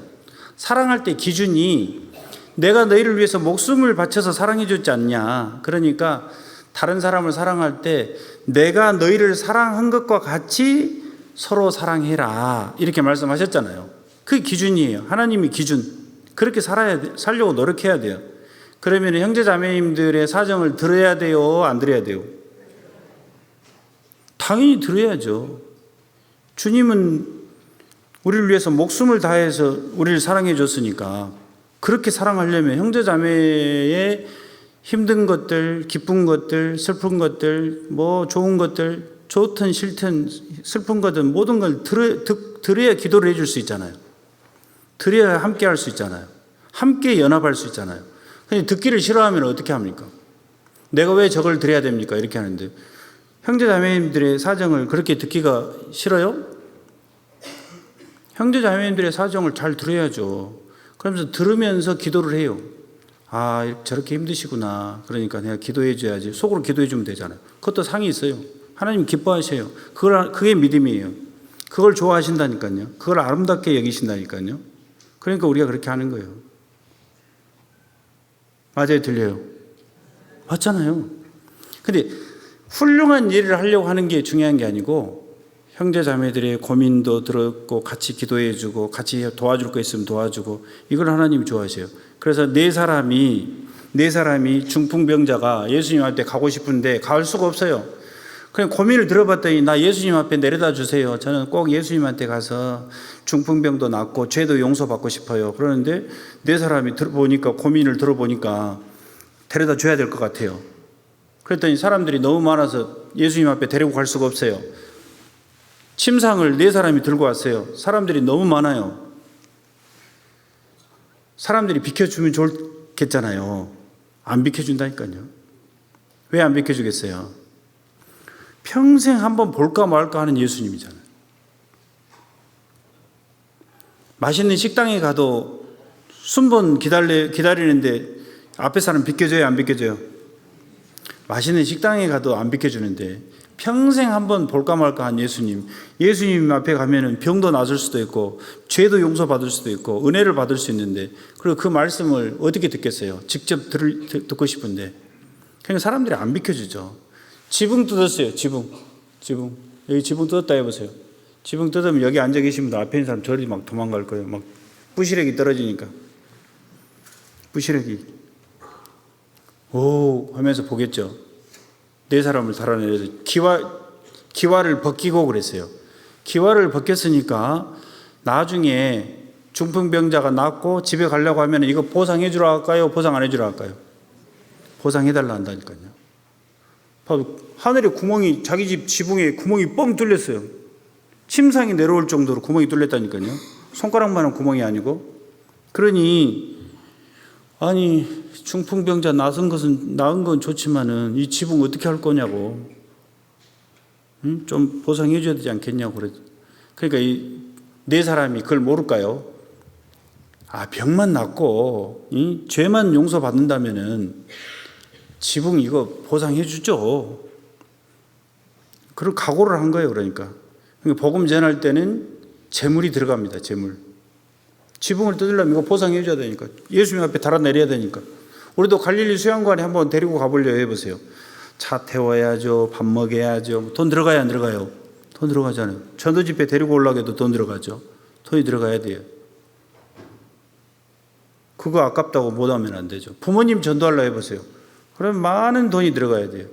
사랑할 때 기준이 내가 너희를 위해서 목숨을 바쳐서 사랑해 줬지 않냐. 그러니까 다른 사람을 사랑할 때 내가 너희를 사랑한 것과 같이 서로 사랑해라 이렇게 말씀하셨잖아요. 그게 기준이에요. 하나님의 기준. 그렇게 살려고 노력해야 돼요. 그러면 형제 자매님들의 사정을 들어야 돼요? 안 들어야 돼요? 당연히 들어야죠. 주님은 우리를 위해서 목숨을 다해서 우리를 사랑해 줬으니까 그렇게 사랑하려면 형제 자매의 힘든 것들, 기쁜 것들, 슬픈 것들, 뭐 좋은 것들, 좋든 싫든 슬픈 것든 모든 걸 들어야 기도를 해줄 수 있잖아요. 들어야 함께 할 수 있잖아요. 함께 연합할 수 있잖아요. 근데 듣기를 싫어하면 어떻게 합니까? 내가 왜 저걸 드려야 됩니까? 이렇게 하는데 형제 자매님들의 사정을 그렇게 듣기가 싫어요? 형제 자매님들의 사정을 잘 들어야죠. 그러면서 들으면서 기도를 해요. 아, 저렇게 힘드시구나. 그러니까 내가 기도해 줘야지. 속으로 기도해 주면 되잖아요. 그것도 상이 있어요. 하나님 기뻐하셔요. 그게 믿음이에요. 그걸 좋아하신다니까요. 그걸 아름답게 여기신다니까요. 그러니까 우리가 그렇게 하는 거예요. 맞아요? 들려요? 맞잖아요. 근데 훌륭한 일을 하려고 하는 게 중요한 게 아니고 형제 자매들의 고민도 들었고 같이 기도해 주고 같이 도와줄 거 있으면 도와주고 이걸 하나님이 좋아하세요. 그래서 네 사람이 중풍병자가 예수님 앞에 가고 싶은데 갈 수가 없어요. 그냥 고민을 들어봤더니 나 예수님 앞에 내려다 주세요. 저는 꼭 예수님한테 가서 중풍병도 낫고 죄도 용서받고 싶어요. 그러는데 네 사람이 고민을 들어보니까 데려다 줘야 될 것 같아요. 그랬더니 사람들이 너무 많아서 예수님 앞에 데리고 갈 수가 없어요. 침상을 네 사람이 들고 왔어요. 사람들이 너무 많아요. 사람들이 비켜주면 좋겠잖아요. 안 비켜준다니까요. 왜 안 비켜주겠어요? 평생 한번 볼까 말까 하는 예수님이잖아요. 맛있는 식당에 가도 순번 기다리는데 앞에 사람 비켜줘요? 안 비켜줘요? 맛있는 식당에 가도 안 비켜주는데 평생 한번 볼까 말까 한 예수님 앞에 가면은 병도 나을 수도 있고 죄도 용서받을 수도 있고 은혜를 받을 수 있는데 그리고 그 말씀을 어떻게 듣겠어요? 직접 듣고 싶은데 그러니까 사람들이 안 비켜주죠. 지붕 뜯었어요. 지붕 여기 지붕 뜯었다 해보세요. 지붕 뜯으면 여기 앉아 계신 분 앞에 있는 사람 저리 막 도망갈 거예요. 막 부시래기 떨어지니까 부시래기 오 하면서 보겠죠. 네 사람을 달아내려서 기와를 벗기고 그랬어요. 기와를 벗겼으니까 나중에 중풍병자가 낫고 집에 가려고 하면 이거 보상해 주라 할까요? 보상 안 해 주라 할까요? 보상해 달라 한다니까요. 봐도 하늘에 구멍이 자기 집 지붕에 구멍이 뻥 뚫렸어요. 침상이 내려올 정도로 구멍이 뚫렸다니까요. 손가락만한 구멍이 아니고. 그러니 아니 중풍병자 나은 건 좋지만은 이 지붕 어떻게 할 거냐고. 응? 좀 보상해 줘야 되지 않겠냐고 그래. 그러니까 이 네 사람이 그걸 모를까요? 아, 병만 낫고 죄만 용서받는다면은 지붕 이거 보상해 주죠. 그런 각오를 한 거예요. 그러니까 복음 전할 때는 재물이 들어갑니다. 재물. 지붕을 뜯으려면 이거 보상해 줘야 되니까. 예수님 앞에 달아내려야 되니까. 우리도 갈릴리 수양관에 한번 데리고 가보려 해보세요. 차 태워야죠. 밥 먹여야죠. 돈 들어가야 안 들어가요? 돈 들어가잖아요. 전도 집회 데리고 올라고 해도 돈 들어가죠. 돈이 들어가야 돼요. 그거 아깝다고 못하면 안 되죠. 부모님 전도하려 해보세요. 그럼 많은 돈이 들어가야 돼요.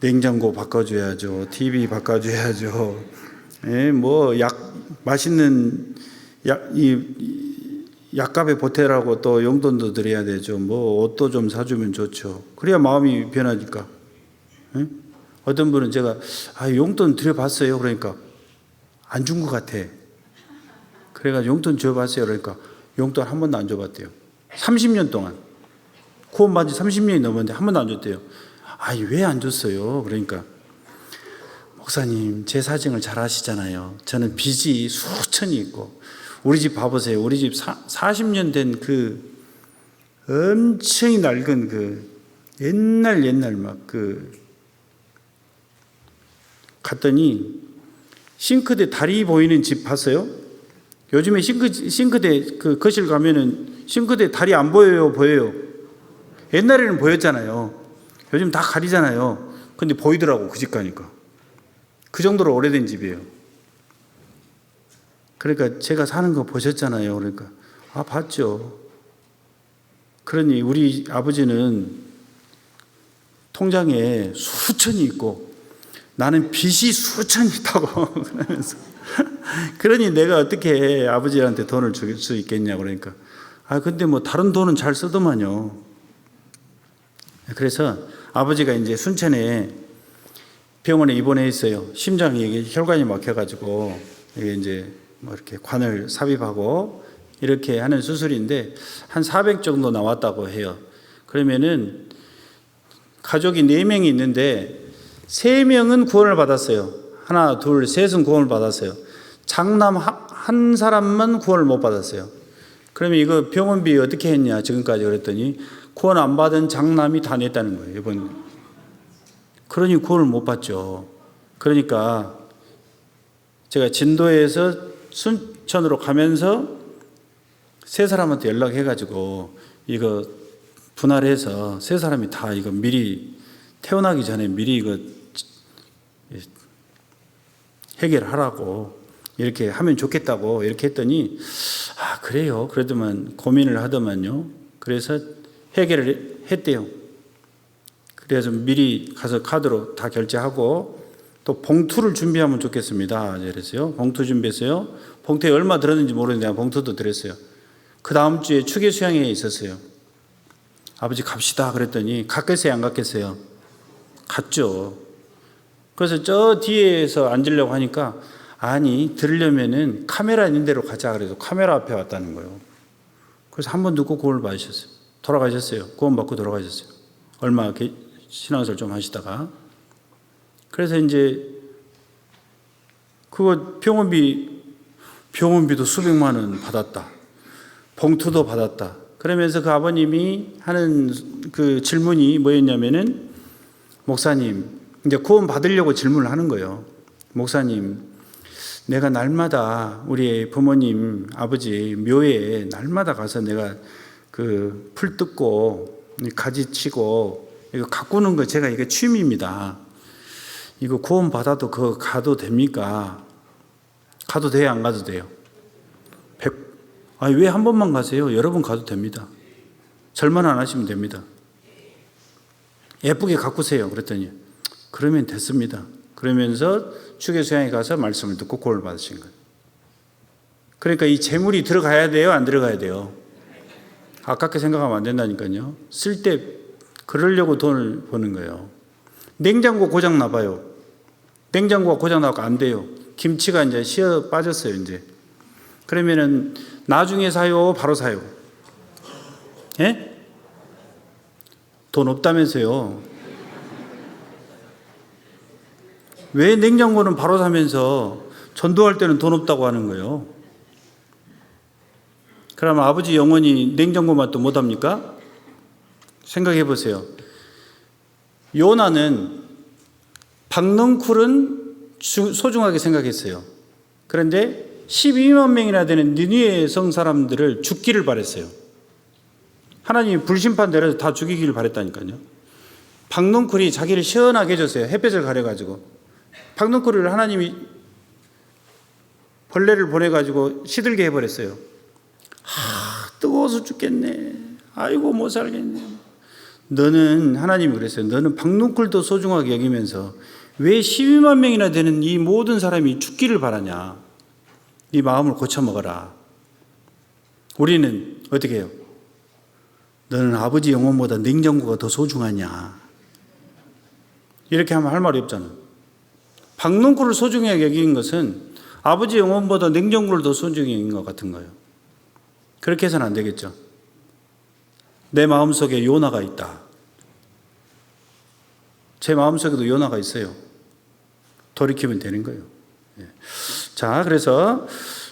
냉장고 바꿔줘야죠. TV 바꿔줘야죠. 뭐 맛있는 약값에 보태라고 또 용돈도 드려야 되죠. 뭐 옷도 좀 사주면 좋죠. 그래야 마음이 변하니까. 예? 어떤 분은 제가 용돈 드려봤어요. 그러니까 안 준 것 같아. 그래가지고 용돈 줘봤어요. 그러니까 용돈 한 번도 안 줘봤대요. 30년 동안. 구원받은 지 30년이 넘었는데 한 번도 안 줬대요. 왜 안 줬어요? 그러니까 목사님, 제 사정을 잘 아시잖아요. 저는 빚이 수천이 있고, 우리 집 봐보세요. 우리 집 40년 된 그 엄청 낡은 그 옛날 막 갔더니 싱크대 다리 보이는 집 봤어요? 요즘에 싱크대 그 거실 가면은 싱크대 다리 안 보여요? 보여요? 옛날에는 보였잖아요. 요즘 다 가리잖아요. 근데 보이더라고, 그 집 가니까. 그 정도로 오래된 집이에요. 그러니까 제가 사는 거 보셨잖아요. 그러니까 봤죠. 그러니 우리 아버지는 통장에 수천이 있고 나는 빚이 수천이 있다고 그러면서 그러니 내가 어떻게 아버지한테 돈을 줄 수 있겠냐. 그러니까 근데 뭐 다른 돈은 잘 쓰더만요. 그래서 아버지가 이제 순천에 병원에 입원해 있어요. 심장이 혈관이 막혀가지고 이게 이제 뭐 이렇게 관을 삽입하고 이렇게 하는 수술인데 한 400 정도 나왔다고 해요. 그러면은 가족이 4명이 있는데 3명은 구원을 받았어요. 하나, 둘, 셋은 구원을 받았어요. 장남 한 사람만 구원을 못 받았어요. 그러면 이거 병원비 어떻게 했냐 지금까지 그랬더니 구원 안 받은 장남이 다 냈다는 거예요. 이번. 그러니 구원을 못 받죠. 그러니까 제가 진도에서 순천으로 가면서 세 사람한테 연락해가지고 이거 분할해서 세 사람이 다 이거 미리 태어나기 전에 미리 이거 해결하라고 이렇게 하면 좋겠다고 이렇게 했더니 그래요. 그래도만 고민을 하더만요. 그래서 해결을 했대요. 그래서 미리 가서 카드로 다 결제하고 또 봉투를 준비하면 좋겠습니다. 그래서요. 봉투 준비했어요. 봉투에 얼마 들었는지 모르는데 봉투도 드렸어요. 그 다음 주에 추계 수양회에 있었어요. 아버지 갑시다 그랬더니 갔겠어요? 안 갔겠어요? 갔죠. 그래서 저 뒤에서 앉으려고 하니까 들으려면은 카메라 있는 데로 가자 그래서 카메라 앞에 왔다는 거예요. 그래서 한 번 듣고 구원을 받으셨어요. 돌아가셨어요. 구원 받고 돌아가셨어요. 얼마 신앙생활 좀 하시다가. 그래서 이제 그거 병원비도 수백만 원 받았다. 봉투도 받았다. 그러면서 그 아버님이 하는 그 질문이 뭐였냐면은 목사님, 이제 구원 받으려고 질문을 하는 거예요. 목사님, 내가 날마다 우리 부모님, 아버지 묘에 날마다 가서 내가 그 풀 뜯고 가지 치고 이거 가꾸는 거 제가 이게 취미입니다. 이거 구원 받아도 그거 가도 됩니까? 가도 돼요? 안 가도 돼요? 왜 한 번만 가세요? 여러 번 가도 됩니다. 절만 안 하시면 됩니다. 예쁘게 가꾸세요. 그랬더니 그러면 됐습니다. 그러면서 추계수양에 가서 말씀을 듣고 구원을 받으신 거예요. 그러니까 이 재물이 들어가야 돼요? 안 들어가야 돼요? 아깝게 생각하면 안 된다니까요. 쓸 때 그러려고 돈을 버는 거예요. 냉장고 고장 나봐요. 냉장고가 고장 나고 안 돼요. 김치가 이제 쉬어 빠졌어요. 이제 그러면은 나중에 사요? 바로 사요? 예? 돈 없다면서요. 왜 냉장고는 바로 사면서 전도할 때는 돈 없다고 하는 거예요? 그러면 아버지 영원히 냉장고 맛도 못합니까? 생각해 보세요. 요나는 박넝쿨은 소중하게 생각했어요. 그런데 12만 명이나 되는 니느웨 성 사람들을 죽기를 바랬어요. 하나님이 불심판 내려서 다 죽이기를 바랬다니까요. 박넝쿨이 자기를 시원하게 해줬어요. 햇볕을 가려가지고. 박넝쿨을 하나님이 벌레를 보내가지고 시들게 해버렸어요. 뜨거워서 죽겠네. 아이고 못 살겠네. 너는 하나님이 그랬어요. 너는 박넝쿨도 소중하게 여기면서 왜 12만 명이나 되는 이 모든 사람이 죽기를 바라냐. 네 마음을 고쳐먹어라. 우리는 어떻게 해요? 너는 아버지 영혼보다 냉장고가 더 소중하냐? 이렇게 하면 할 말이 없잖아. 박농구를 소중하게 여기는 것은 아버지 영혼보다 냉장고를 더 소중히 여긴 것 같은 거예요. 그렇게 해서는 안 되겠죠. 내 마음속에 요나가 있다. 제 마음속에도 요나가 있어요. 돌이키면 되는 거예요. 자,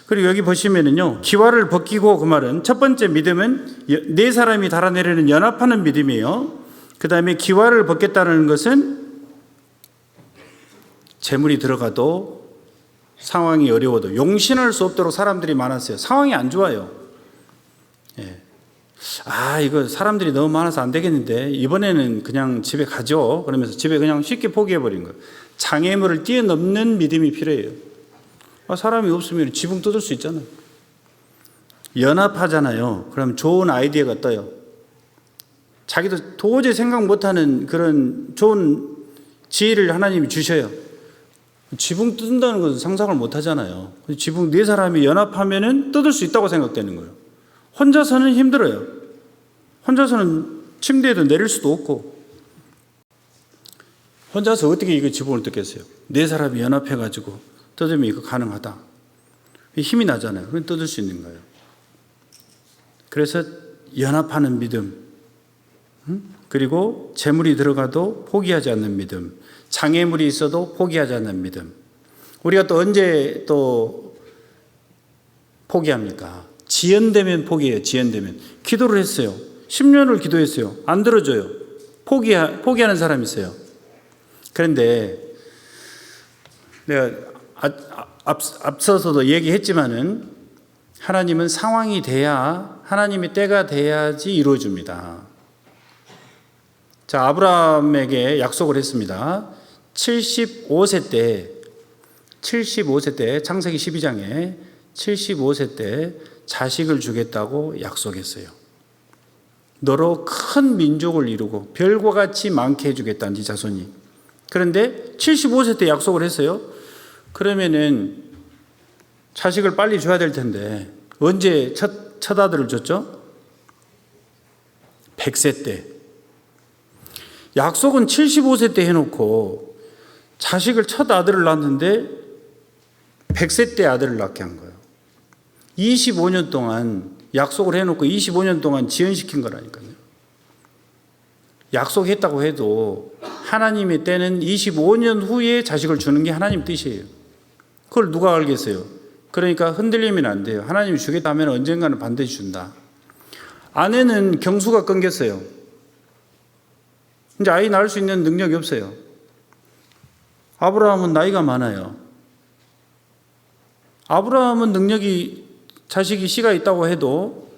그리고 여기 보시면은요, 기와를 벗기고, 그 말은 첫 번째 믿음은 네 사람이 달아내리는 연합하는 믿음이에요. 그 다음에 기와를 벗겠다는 것은 재물이 들어가도 상황이 어려워도 용신할 수 없도록 사람들이 많았어요. 상황이 안 좋아요. 이거 사람들이 너무 많아서 안 되겠는데 이번에는 그냥 집에 가죠. 그러면서 집에 그냥 쉽게 포기해버린 거예요. 장애물을 뛰어넘는 믿음이 필요해요. 사람이 없으면 지붕 뜯을 수 있잖아요. 연합하잖아요. 그럼 좋은 아이디어가 떠요. 자기도 도저히 생각 못하는 그런 좋은 지혜를 하나님이 주셔요. 지붕 뜯는다는 것은 상상을 못 하잖아요. 지붕 네 사람이 연합하면은 뜯을 수 있다고 생각되는 거예요. 혼자서는 힘들어요. 혼자서는 침대에도 내릴 수도 없고. 혼자서 어떻게 이거 지붕을 뜯겠어요? 네 사람이 연합해가지고 뜯으면 이거 가능하다. 힘이 나잖아요. 그럼 뜯을 수 있는 거예요. 그래서 연합하는 믿음, 그리고 재물이 들어가도 포기하지 않는 믿음, 장애물이 있어도 포기하지 않는 믿음. 우리가 또 언제 또 포기합니까? 지연되면 포기해요. 지연되면. 기도를 했어요. 10년을 기도했어요. 안 들어줘요. 포기하는 사람이 있어요. 그런데 내가 앞서서도 얘기했지만은 하나님은 상황이 돼야, 하나님의 때가 돼야지 이루어집니다. 자, 아브라함에게 약속을 했습니다. 75세 때 창세기 12장에 75세 때 자식을 주겠다고 약속했어요. 너로 큰 민족을 이루고 별과 같이 많게 해주겠다는 네 자손이. 그런데 75세 때 약속을 했어요. 그러면은 자식을 빨리 줘야 될 텐데 언제 첫 아들을 줬죠? 100세 때. 약속은 75세 때 해놓고 자식을 첫 아들을 낳았는데 100세 때 아들을 낳게 한 거예요. 25년 동안 약속을 해놓고 25년 동안 지연시킨 거라니까요. 약속했다고 해도 하나님의 때는 25년 후에 자식을 주는 게 하나님 뜻이에요. 그걸 누가 알겠어요? 그러니까 흔들리면 안 돼요. 하나님이 주겠다 하면 언젠가는 반드시 준다. 아내는 경수가 끊겼어요. 이제 아이 낳을 수 있는 능력이 없어요. 아브라함은 나이가 많아요. 아브라함은 자식이 씨가 있다고 해도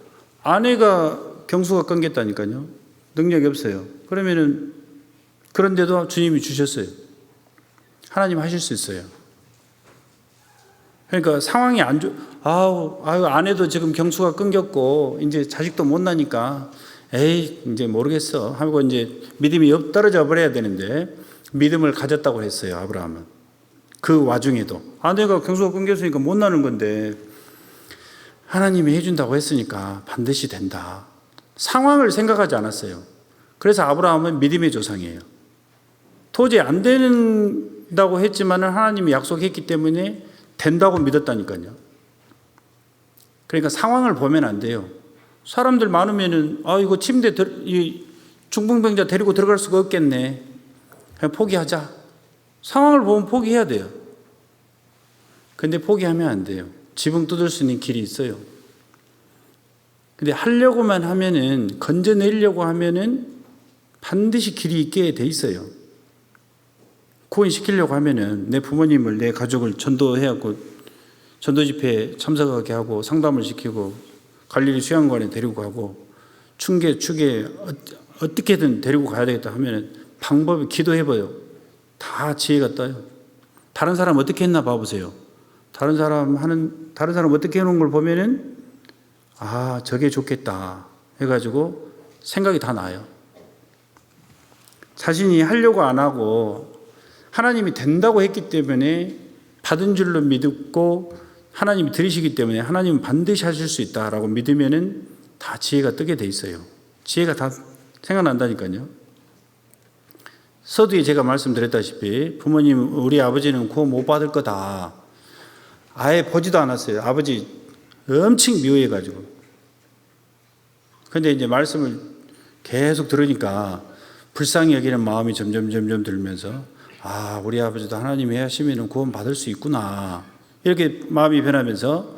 아내가 경수가 끊겼다니까요. 능력이 없어요. 그러면은 그런데도 주님이 주셨어요. 하나님 하실 수 있어요. 그러니까 상황이 안 아내도 지금 경수가 끊겼고 이제 자식도 못 나니까 이제 모르겠어 하고 이제 믿음이 떨어져 버려야 되는데 믿음을 가졌다고 했어요. 아브라함은. 그 와중에도 아내가 경수가 끊겼으니까 못 나는 건데 하나님이 해준다고 했으니까 반드시 된다. 상황을 생각하지 않았어요. 그래서 아브라함은 믿음의 조상이에요. 도저히 안 된다고 했지만 하나님이 약속했기 때문에 된다고 믿었다니까요. 그러니까 상황을 보면 안 돼요. 사람들 많으면은 이거 침대 중풍병자 데리고 들어갈 수가 없겠네. 그냥 포기하자. 상황을 보면 포기해야 돼요. 근데 포기하면 안 돼요. 지붕 뜯을 수 있는 길이 있어요. 근데 하려고만 하면은, 건져내려고 하면은 반드시 길이 있게 돼 있어요. 구원시키려고 하면은 내 부모님을, 내 가족을 전도해갖고 전도 집회에 참석하게 하고 상담을 시키고 갈릴리 수양관에 데리고 가고 축에 어떻게든 데리고 가야 되겠다 하면은 방법이 기도해봐요. 다 지혜가 떠요. 다른 사람 어떻게 했나 봐보세요. 다른 사람 어떻게 해놓은 걸 보면은 저게 좋겠다 해가지고 생각이 다 나요. 자신이 하려고 안 하고 하나님이 된다고 했기 때문에 받은 줄로 믿고 하나님이 들으시기 때문에 하나님은 반드시 하실 수 있다라고 믿으면은 다 지혜가 뜨게 돼 있어요. 지혜가 다 생각난다니까요. 서두에 제가 말씀드렸다시피 부모님, 우리 아버지는 구원 못 받을 거다. 아예 보지도 않았어요. 아버지 엄청 미워해가지고. 근데 이제 말씀을 계속 들으니까 불쌍히 여기는 마음이 점점 들면서 아, 우리 아버지도 하나님이 하시면 구원 받을 수 있구나. 이렇게 마음이 변하면서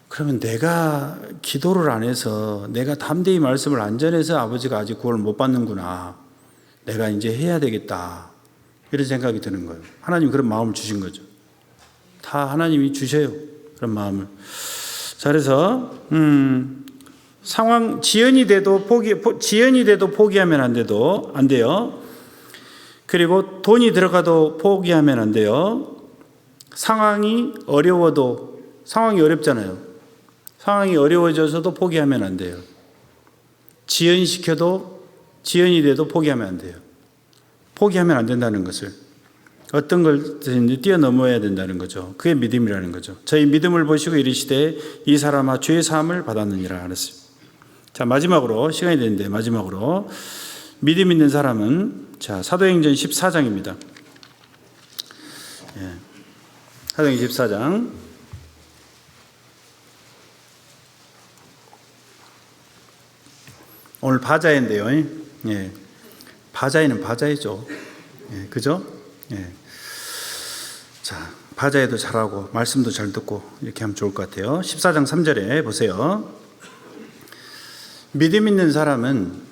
그러면 내가 기도를 안 해서 내가 담대히 말씀을 안 전해서 아버지가 아직 구원을 못 받는구나. 내가 이제 해야 되겠다. 이런 생각이 드는 거예요. 하나님 그런 마음을 주신 거죠. 다 하나님이 주셔요. 그런 마음을. 자, 그래서 상황 지연이 돼도 포기하면 안 돼요. 그리고 돈이 들어가도 포기하면 안 돼요. 상황이 어렵잖아요. 상황이 어려워져서도 포기하면 안 돼요. 지연이 돼도 포기하면 안 돼요. 포기하면 안 된다는 것을, 어떤 걸 뛰어넘어야 된다는 거죠. 그게 믿음이라는 거죠. 저희 믿음을 보시고 이르시되 이 사람아 죄 사함을 받았느니라 하랬어요. 자, 마지막으로 시간이 되는데 마지막으로 믿음 있는 사람은 사도행전 14장입니다. 사도행전 14장. 오늘 바자회인데요. 바자회는 바자회죠. 그죠? 자, 바자회도 잘하고 말씀도 잘 듣고 이렇게 하면 좋을 것 같아요. 14장 3절에 보세요. 믿음 있는 사람은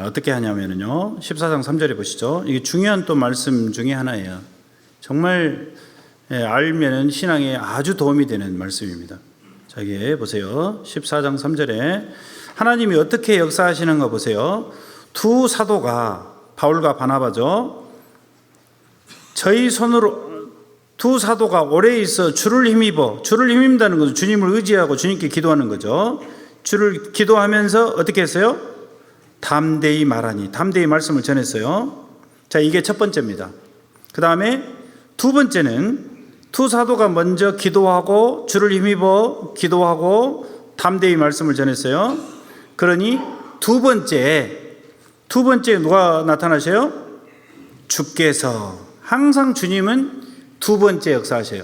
어떻게 하냐면요. 14장 3절에 보시죠. 이게 중요한 또 말씀 중에 하나예요. 정말 알면은 신앙에 아주 도움이 되는 말씀입니다. 자, 이게 보세요. 14장 3절에 하나님이 어떻게 역사하시는가 보세요. 두 사도가 바울과 바나바죠. 저희 손으로 두 사도가 오래 있어 주를 힘입는다는 거죠. 주님을 의지하고 주님께 기도하는 거죠. 주를 기도하면서 어떻게 했어요? 담대히 말하니, 담대히 말씀을 전했어요. 자, 이게 첫 번째입니다. 그 다음에 두 번째는 두 사도가 먼저 기도하고 주를 힘입어 기도하고 담대히 말씀을 전했어요. 그러니 두 번째 누가 나타나셔요? 주께서. 항상 주님은 두 번째 역사하셔요.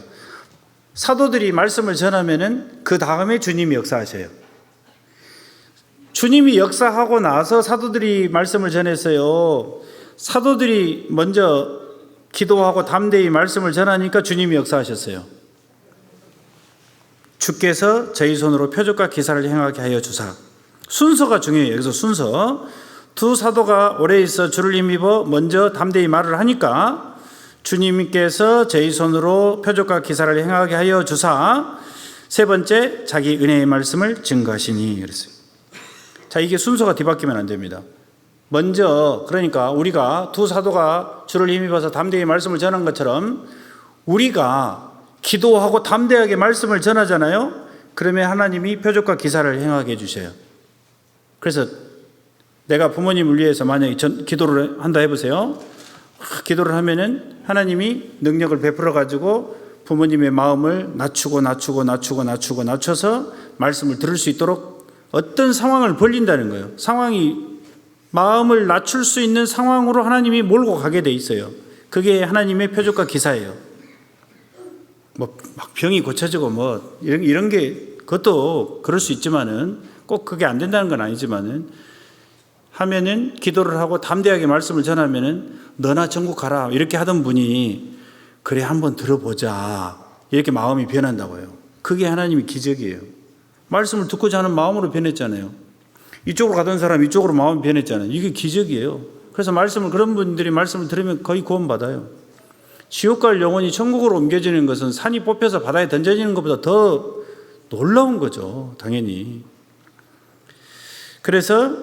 사도들이 말씀을 전하면은 그 다음에 주님이 역사하셔요. 주님이 역사하고 나서 사도들이 말씀을 전했어요. 사도들이 먼저 기도하고 담대히 말씀을 전하니까 주님이 역사하셨어요. 주께서 저희 손으로 표적과 기사를 행하게 하여 주사. 순서가 중요해요. 여기서 순서. 두 사도가 오래 있어 주를 힘입어 먼저 담대히 말을 하니까 주님께서 저희 손으로 표적과 기사를 행하게 하여 주사. 세 번째, 자기 은혜의 말씀을 증거하시니 그랬어요. 자, 이게 순서가 뒤바뀌면 안 됩니다. 먼저, 그러니까 우리가 두 사도가 주를 힘입어서 담대히 말씀을 전한 것처럼 우리가 기도하고 담대하게 말씀을 전하잖아요. 그러면 하나님이 표적과 기사를 행하게 해주셔요. 그래서 내가 부모님을 위해서 만약에 기도를 한다 해보세요. 기도를 하면은 하나님이 능력을 베풀어 가지고 부모님의 마음을 낮춰서 말씀을 들을 수 있도록 어떤 상황을 벌린다는 거예요. 상황이 마음을 낮출 수 있는 상황으로 하나님이 몰고 가게 돼 있어요. 그게 하나님의 표적과 기사예요. 막 병이 고쳐지고 이런 게 그것도 그럴 수 있지만은 꼭 그게 안 된다는 건 아니지만은 하면은 기도를 하고 담대하게 말씀을 전하면은 너나 천국 가라 이렇게 하던 분이 그래 한번 들어보자 이렇게 마음이 변한다고요. 그게 하나님의 기적이에요. 말씀을 듣고자 하는 마음으로 변했잖아요. 이쪽으로 가던 사람 이쪽으로 마음이 변했잖아요. 이게 기적이에요. 그래서 그런 분들이 말씀을 들으면 거의 구원받아요. 지옥 갈 영혼이 천국으로 옮겨지는 것은 산이 뽑혀서 바다에 던져지는 것보다 더 놀라운 거죠. 당연히. 그래서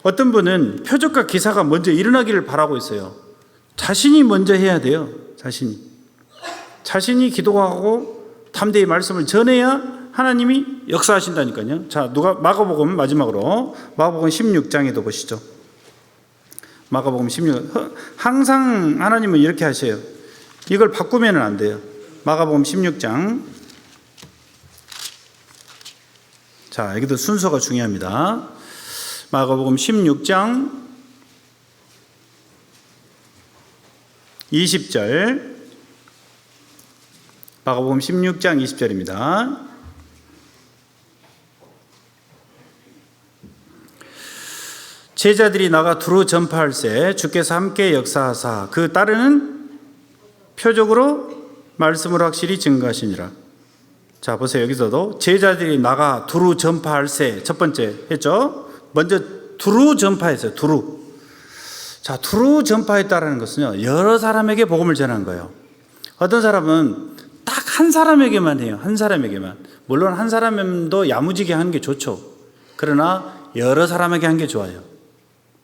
어떤 분은 표적과 기사가 먼저 일어나기를 바라고 있어요. 자신이 먼저 해야 돼요. 자신이 기도하고 담대히 말씀을 전해야 하나님이 역사하신다니까요. 자, 마가복음 마지막으로 마가복음 16장에도 보시죠. 마가복음 16. 항상 하나님은 이렇게 하셔요. 이걸 바꾸면 안 돼요. 마가복음 16장. 자, 여기도 순서가 중요합니다. 마가복음 16장 20절. 마가복음 16장 20절입니다. 제자들이 나가 두루 전파할세 주께서 함께 역사하사 그 따르는 표적으로 말씀으로 확실히 증거하시니라. 자, 보세요. 여기서도 제자들이 나가 두루 전파할세 첫 번째 했죠. 먼저 두루 전파했어요. 두루. 자, 두루 전파했다라는 것은요, 여러 사람에게 복음을 전한 거예요. 어떤 사람은 딱 한 사람에게만 해요. 한 사람에게만. 물론 한 사람도 야무지게 하는 게 좋죠. 그러나 여러 사람에게 한 게 좋아요.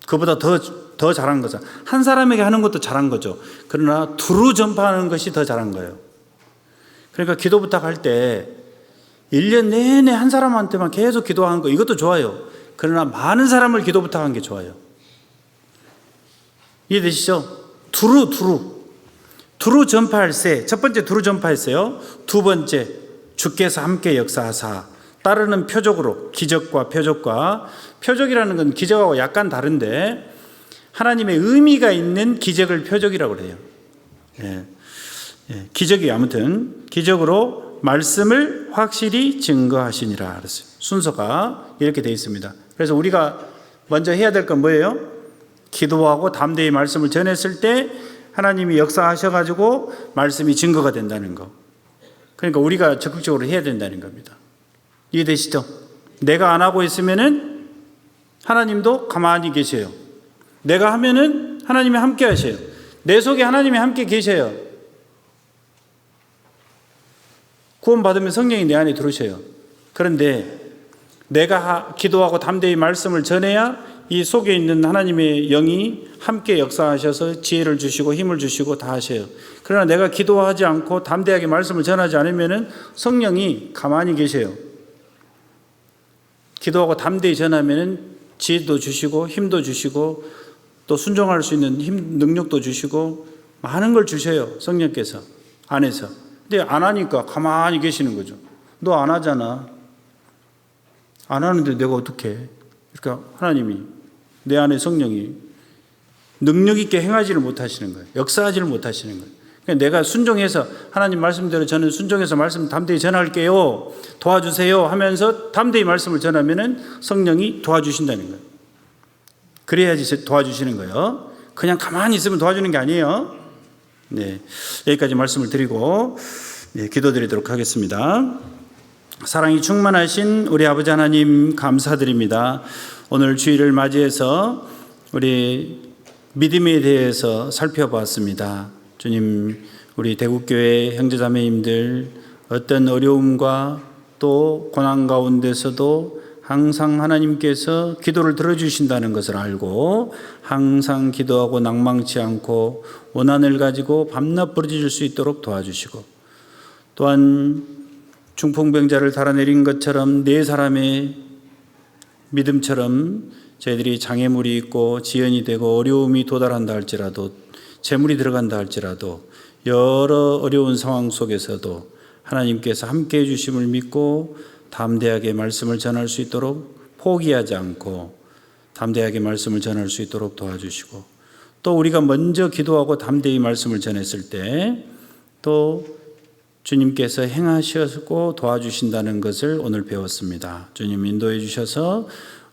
그보다 더 잘한 거죠. 한 사람에게 하는 것도 잘한 거죠. 그러나 두루 전파하는 것이 더 잘한 거예요. 그러니까 기도 부탁할 때 1년 내내 한 사람한테만 계속 기도하는 거, 이것도 좋아요. 그러나 많은 사람을 기도 부탁하는 게 좋아요. 이해되시죠? 두루 전파할세. 첫 번째 두루 전파했어요. 두 번째, 주께서 함께 역사하사 따르는 표적으로, 기적과 표적이라는 건 기적하고 약간 다른데 하나님의 의미가 있는 기적을 표적이라고 그래요. 기적이 아무튼 기적으로 말씀을 확실히 증거하시니라 그랬어요. 순서가 이렇게 되어 있습니다. 그래서 우리가 먼저 해야 될 건 뭐예요? 기도하고 담대히 말씀을 전했을 때 하나님이 역사하셔가지고 말씀이 증거가 된다는 거. 그러니까 우리가 적극적으로 해야 된다는 겁니다. 이해되시죠? 내가 안 하고 있으면은 하나님도 가만히 계셔요. 내가 하면은 하나님이 함께 하셔요. 내 속에 하나님이 함께 계셔요. 구원받으면 성령이 내 안에 들어오셔요. 그런데 내가 기도하고 담대히 말씀을 전해야 이 속에 있는 하나님의 영이 함께 역사하셔서 지혜를 주시고 힘을 주시고 다 하셔요. 그러나 내가 기도하지 않고 담대하게 말씀을 전하지 않으면은 성령이 가만히 계셔요. 기도하고 담대히 전하면은 지혜도 주시고 힘도 주시고 또 순종할 수 있는 능력도 주시고 많은 걸 주셔요. 성령께서 안에서. 근데 안 하니까 가만히 계시는 거죠. 너 안 하잖아. 안 하는데 내가 어떻게 해? 그러니까 하나님이, 내 안에 성령이 능력 있게 행하지를 못하시는 거예요. 역사하지를 못하시는 거예요. 그러니까 내가 순종해서 하나님 말씀대로 저는 순종해서 말씀 담대히 전할게요, 도와주세요 하면서 담대히 말씀을 전하면은 성령이 도와주신다는 거예요. 그래야지 도와주시는 거예요. 그냥 가만히 있으면 도와주는 게 아니에요. 네, 여기까지 말씀을 드리고 기도드리도록 하겠습니다. 사랑이 충만하신 우리 아버지 하나님 감사드립니다. 오늘 주일을 맞이해서 우리 믿음에 대해서 살펴봤습니다. 주님, 우리 대구교회 형제자매님들 어떤 어려움과 또 고난 가운데서도 항상 하나님께서 기도를 들어주신다는 것을 알고 항상 기도하고 낭망치 않고 원한을 가지고 밤낮 부르짖을 수 있도록 도와주시고, 또한 중풍병자를 달아내린 것처럼 네 사람의 믿음처럼 저희들이 장애물이 있고 지연이 되고 어려움이 도달한다 할지라도, 재물이 들어간다 할지라도 여러 어려운 상황 속에서도 하나님께서 함께해 주심을 믿고 담대하게 말씀을 전할 수 있도록, 포기하지 않고 담대하게 말씀을 전할 수 있도록 도와주시고, 또 우리가 먼저 기도하고 담대히 말씀을 전했을 때 또 주님께서 행하시고 도와주신다는 것을 오늘 배웠습니다. 주님 인도해 주셔서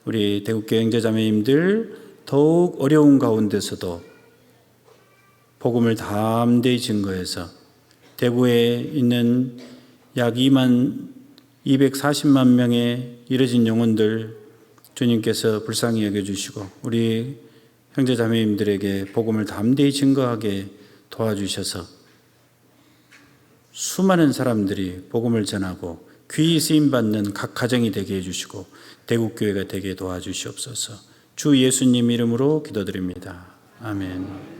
우리 대구교회 형제자매님들 더욱 어려운 가운데서도 복음을 담대히 증거해서 대구에 있는 약 240만 명의 잃어진 영혼들 주님께서 불쌍히 여겨주시고 우리 형제자매님들에게 복음을 담대히 증거하게 도와주셔서 수많은 사람들이 복음을 전하고 귀히 쓰임받는 각 가정이 되게 해주시고 대구교회가 되게 도와주시옵소서. 주 예수님 이름으로 기도드립니다. 아멘.